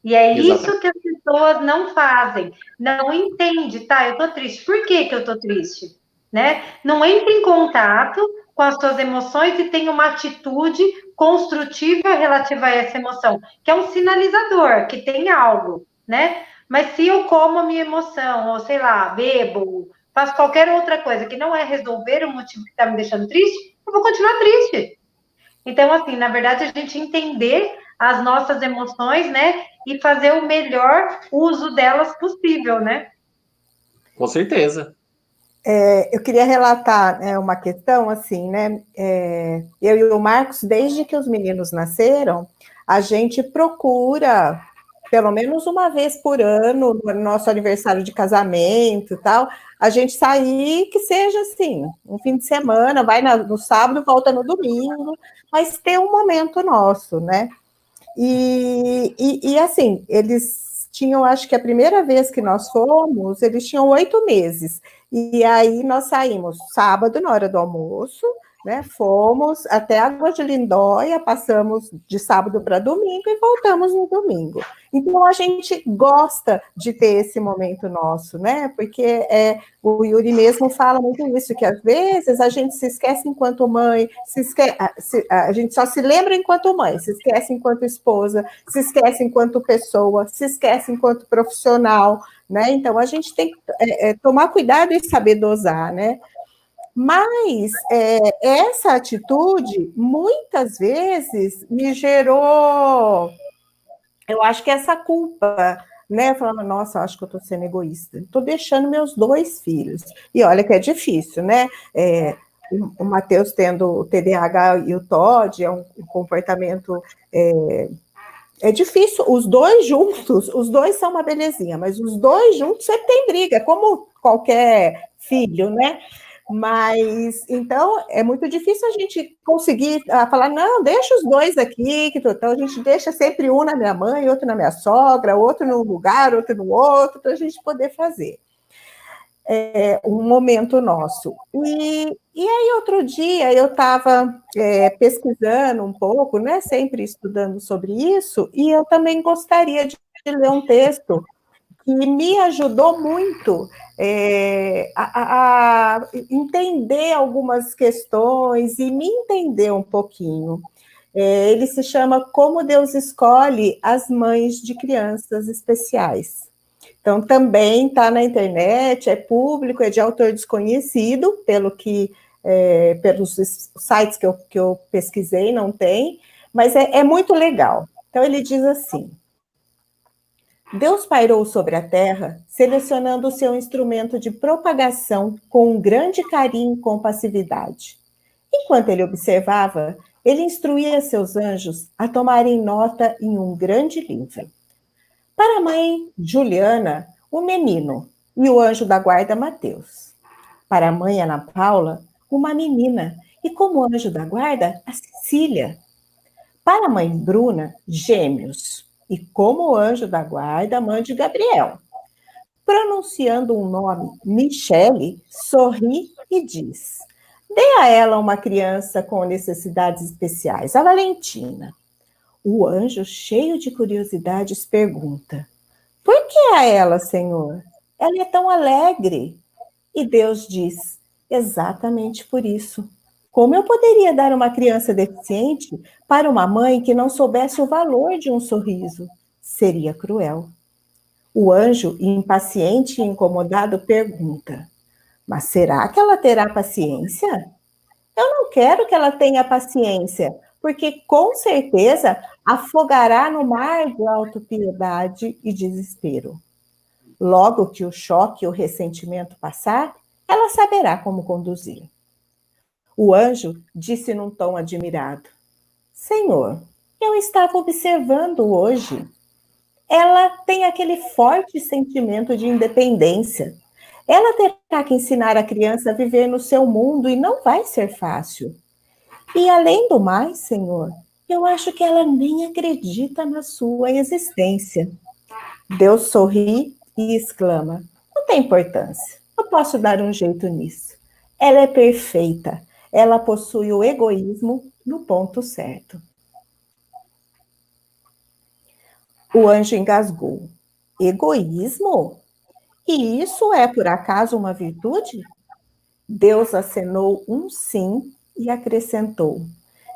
E é isso que as pessoas não fazem. Não entende, tá? Eu tô triste. Por que que eu tô triste? Né? Não entre em contato com as suas emoções e tenha uma atitude construtiva relativa a essa emoção, que é um sinalizador, que tem algo, né? Mas se eu como a minha emoção, ou sei lá, bebo, faço qualquer outra coisa que não é resolver o motivo que está me deixando triste, eu vou continuar triste. Então, assim, na verdade, a gente entender as nossas emoções, né? E fazer o melhor uso delas possível, né? Com certeza. Eu queria relatar uma questão, assim, né? Eu e o Marcos, desde que os meninos nasceram, a gente procura, pelo menos uma vez por ano, no nosso aniversário de casamento e tal, a gente sair, que seja assim, um fim de semana, vai no sábado, volta no domingo, mas ter um momento nosso, né? E assim, eles tinham, acho que a primeira vez que nós fomos, eles tinham 8 meses. E aí nós saímos sábado, na hora do almoço, né? Fomos até Água de Lindóia, passamos de sábado para domingo e voltamos no domingo. Então a gente gosta de ter esse momento nosso, né? Porque o Yuri mesmo fala muito isso, que às vezes a gente se esquece enquanto mãe, a gente só se lembra enquanto mãe, se esquece enquanto esposa, se esquece enquanto pessoa, se esquece enquanto profissional, né? Então a gente tem que tomar cuidado e saber dosar, né? Mas essa atitude, muitas vezes, me gerou, eu acho que essa culpa, né? Falando, nossa, acho que eu estou sendo egoísta. Estou deixando meus 2 filhos. E olha que é difícil, né? O Matheus tendo o TDAH e o TOD, é um comportamento... É difícil, os 2 juntos, os 2 são uma belezinha, mas os 2 juntos sempre tem briga, como qualquer filho, né? Mas, então, é muito difícil a gente conseguir falar, não, deixa os 2 aqui, então a gente deixa sempre um na minha mãe, outro na minha sogra, outro num lugar, outro no outro, para a gente poder fazer um momento nosso. E aí, outro dia, eu estava pesquisando um pouco, né, sempre estudando sobre isso, e eu também gostaria de ler um texto que me ajudou muito a entender algumas questões e me entender um pouquinho. Ele se chama Como Deus Escolhe as Mães de Crianças Especiais. Então, também está na internet, é público, é de autor desconhecido, pelos sites que eu pesquisei, não tem, mas é muito legal. Então, ele diz assim: Deus pairou sobre a terra, selecionando o seu instrumento de propagação com um grande carinho e compassividade. Enquanto ele observava, ele instruía seus anjos a tomarem nota em um grande livro. Para a mãe Juliana, o menino, e o anjo da guarda Mateus. Para a mãe Ana Paula, uma menina, e como anjo da guarda, a Cecília. Para a mãe Bruna, gêmeos, e como anjo da guarda, a mãe de Gabriel. Pronunciando um nome, Michele, sorri e diz: dê a ela uma criança com necessidades especiais, a Valentina. O anjo, cheio de curiosidades, pergunta: por que a ela, Senhor? Ela é tão alegre. E Deus diz: exatamente por isso. Como eu poderia dar uma criança deficiente para uma mãe que não soubesse o valor de um sorriso? Seria cruel. O anjo, impaciente e incomodado, pergunta: mas será que ela terá paciência? Eu não quero que ela tenha paciência, porque com certeza afogará no mar de autopiedade e desespero. Logo que o choque e o ressentimento passar, ela saberá como conduzir. O anjo disse num tom admirado: Senhor, eu estava observando hoje. Ela tem aquele forte sentimento de independência. Ela terá que ensinar a criança a viver no seu mundo e não vai ser fácil. E além do mais, Senhor, eu acho que ela nem acredita na sua existência. Deus sorri e exclama: não tem importância, eu posso dar um jeito nisso. Ela é perfeita, ela possui o egoísmo no ponto certo. O anjo engasgou. Egoísmo? E isso é, por acaso, uma virtude? Deus acenou um sim e acrescentou: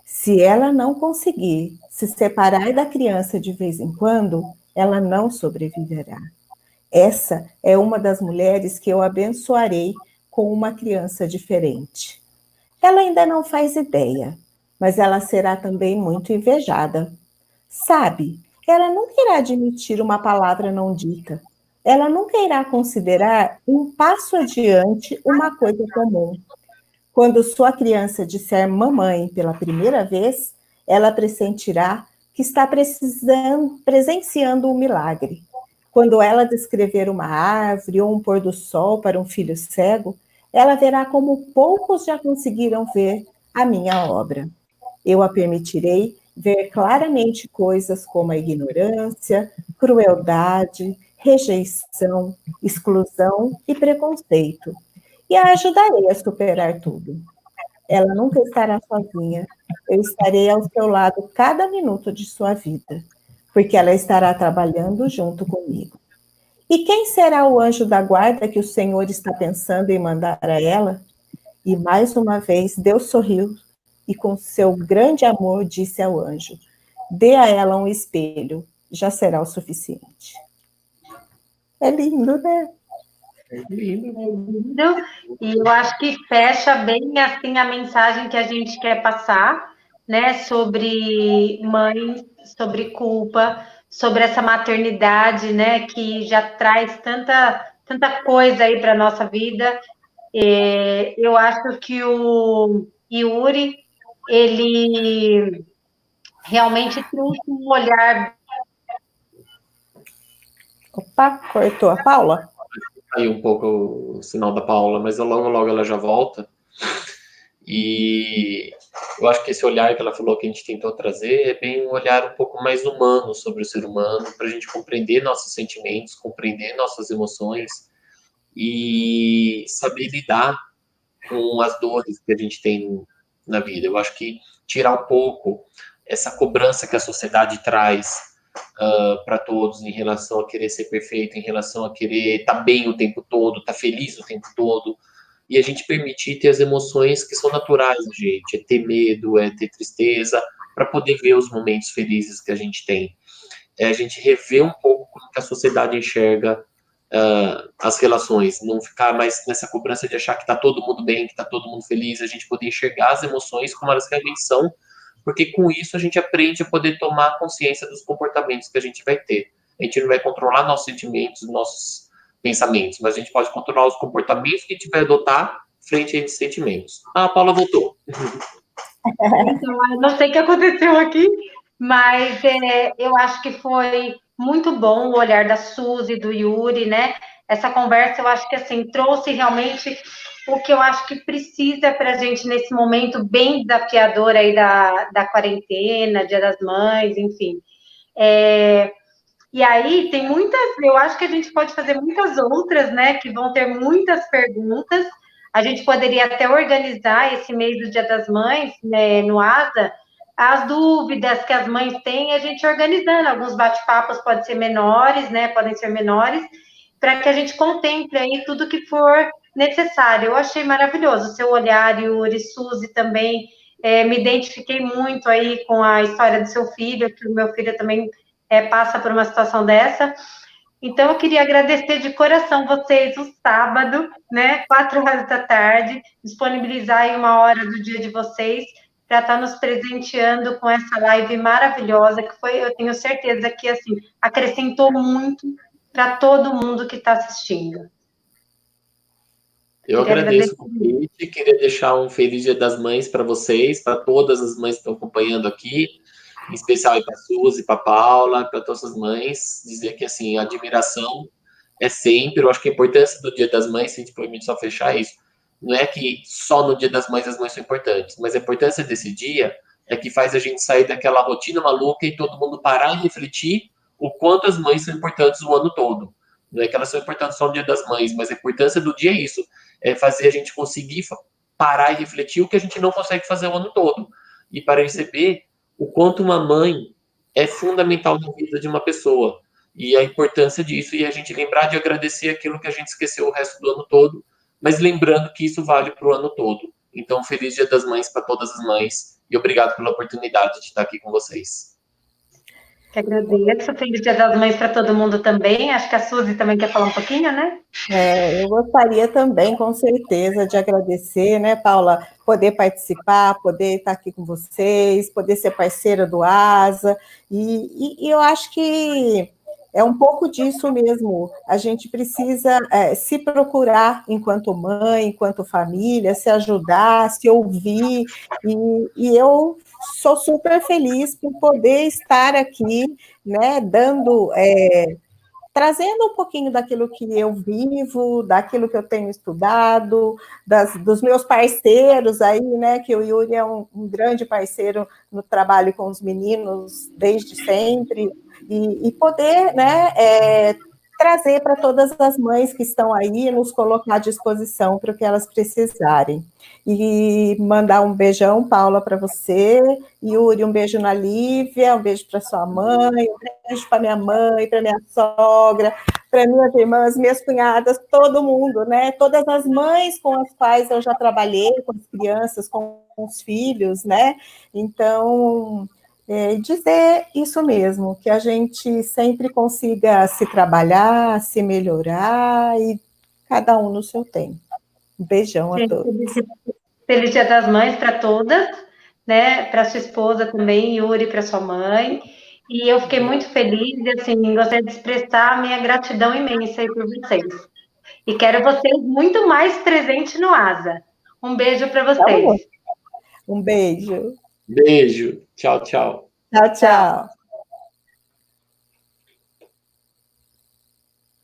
se ela não conseguir se separar da criança de vez em quando, ela não sobreviverá. Essa é uma das mulheres que eu abençoarei com uma criança diferente. Ela ainda não faz ideia, mas ela será também muito invejada. Sabe, ela nunca irá admitir uma palavra não dita. Ela nunca irá considerar um passo adiante uma coisa comum. Quando sua criança disser mamãe pela primeira vez, ela pressentirá que está presenciando um milagre. Quando ela descrever uma árvore ou um pôr do sol para um filho cego, ela verá como poucos já conseguiram ver a minha obra. Eu a permitirei ver claramente coisas como a ignorância, crueldade, rejeição, exclusão e preconceito, e a ajudarei a superar tudo. Ela nunca estará sozinha. Eu estarei ao seu lado cada minuto de sua vida, porque ela estará trabalhando junto comigo. E quem será o anjo da guarda que o Senhor está pensando em mandar a ela? E mais uma vez Deus sorriu e com seu grande amor disse ao anjo: dê a ela um espelho, já será o suficiente. É lindo, né? Lindo. E eu acho que fecha bem assim a mensagem que a gente quer passar, né? Sobre mãe, sobre culpa, sobre essa maternidade, né? Que já traz tanta coisa aí para nossa vida. Eu acho que o Yuri, ele realmente trouxe um olhar. Opa, cortou a Paula? Aí um pouco o sinal da Paula, mas logo ela já volta. E eu acho que esse olhar que ela falou que a gente tentou trazer é bem um olhar um pouco mais humano sobre o ser humano, para a gente compreender nossos sentimentos, compreender nossas emoções e saber lidar com as dores que a gente tem na vida. Eu acho que tirar um pouco essa cobrança que a sociedade traz para todos em relação a querer ser perfeito, em relação a querer estar bem o tempo todo, estar feliz o tempo todo, e a gente permitir ter as emoções que são naturais da gente, é ter medo, é ter tristeza, para poder ver os momentos felizes que a gente tem. É a gente rever um pouco como que a sociedade enxerga as relações, não ficar mais nessa cobrança de achar que está todo mundo bem, que está todo mundo feliz, a gente poder enxergar as emoções como elas realmente são, porque com isso a gente aprende a poder tomar consciência dos comportamentos que a gente vai ter. A gente não vai controlar nossos sentimentos, nossos pensamentos, mas a gente pode controlar os comportamentos que a gente vai adotar frente a esses sentimentos. Ah, a Paula voltou. Então, eu não sei o que aconteceu aqui, mas eu acho que foi muito bom o olhar da Suzy, do Yuri, né? Essa conversa, eu acho que assim, trouxe realmente o que eu acho que precisa para a gente nesse momento bem desafiador aí da quarentena, Dia das Mães, enfim. E aí tem muitas, eu acho que a gente pode fazer muitas outras, né? Que vão ter muitas perguntas. A gente poderia até organizar esse mês do Dia das Mães, né, no ASA, as dúvidas que as mães têm, a gente organizando. Alguns bate-papos podem ser menores, né? Podem ser menores, para que a gente contemple aí tudo que for necessário. Eu achei maravilhoso o seu olhar, Yuri, Suzy também. Me identifiquei muito aí com a história do seu filho, que o meu filho também passa por uma situação dessa. Então, eu queria agradecer de coração vocês o sábado, né, 4 horas da tarde, disponibilizar aí uma hora do dia de vocês para estar nos presenteando com essa live maravilhosa, que foi, eu tenho certeza que, assim, acrescentou muito para todo mundo que está assistindo. Eu agradeço o convite, queria deixar um feliz Dia das Mães para vocês, para todas as mães que estão acompanhando aqui, em especial para a Suzy, para a Paula, para todas as mães, dizer que, assim, a admiração é sempre, eu acho que a importância do Dia das Mães, se a gente permite só fechar isso, não é que só no Dia das Mães as mães são importantes, mas a importância desse dia é que faz a gente sair daquela rotina maluca e todo mundo parar e refletir o quanto as mães são importantes o ano todo. Não é que elas são importantes só no Dia das Mães, mas a importância do dia é isso, é fazer a gente conseguir parar e refletir o que a gente não consegue fazer o ano todo. E para perceber o quanto uma mãe é fundamental na vida de uma pessoa. E a importância disso, e a gente lembrar de agradecer aquilo que a gente esqueceu o resto do ano todo, mas lembrando que isso vale para o ano todo. Então, feliz Dia das Mães para todas as mães, e obrigado pela oportunidade de estar aqui com vocês. Que agradeço. Feliz Dia das Mães para todo mundo também. Acho que a Suzy também quer falar um pouquinho, né? Eu gostaria também, com certeza, de agradecer, né, Paula, poder participar, poder estar aqui com vocês, poder ser parceira do ASA, e eu acho que é um pouco disso mesmo. A gente precisa se procurar enquanto mãe, enquanto família, se ajudar, se ouvir, e eu sou super feliz por poder estar aqui, né, trazendo um pouquinho daquilo que eu vivo, daquilo que eu tenho estudado, dos meus parceiros aí, né, que o Yuri é um grande parceiro no trabalho com os meninos desde sempre, e poder, né, trazer para todas as mães que estão aí, nos colocar à disposição para o que elas precisarem. E mandar um beijão, Paula, para você, Yuri, um beijo na Lívia, um beijo para sua mãe, um beijo para minha mãe, para minha sogra, para minhas irmãs, minhas cunhadas, todo mundo, né? Todas as mães com as quais eu já trabalhei, com as crianças, com os filhos, né? Então, dizer isso mesmo, que a gente sempre consiga se trabalhar, se melhorar, e cada um no seu tempo. Um beijão a todos. Feliz Dia das Mães para todas, né? Para sua esposa também, Yuri, para sua mãe. E eu fiquei muito feliz e, assim, gostaria de expressar a minha gratidão imensa aí por vocês. E quero vocês muito mais presentes no ASA. Um beijo para vocês. Um beijo. Beijo. Tchau, tchau. Tchau, tchau.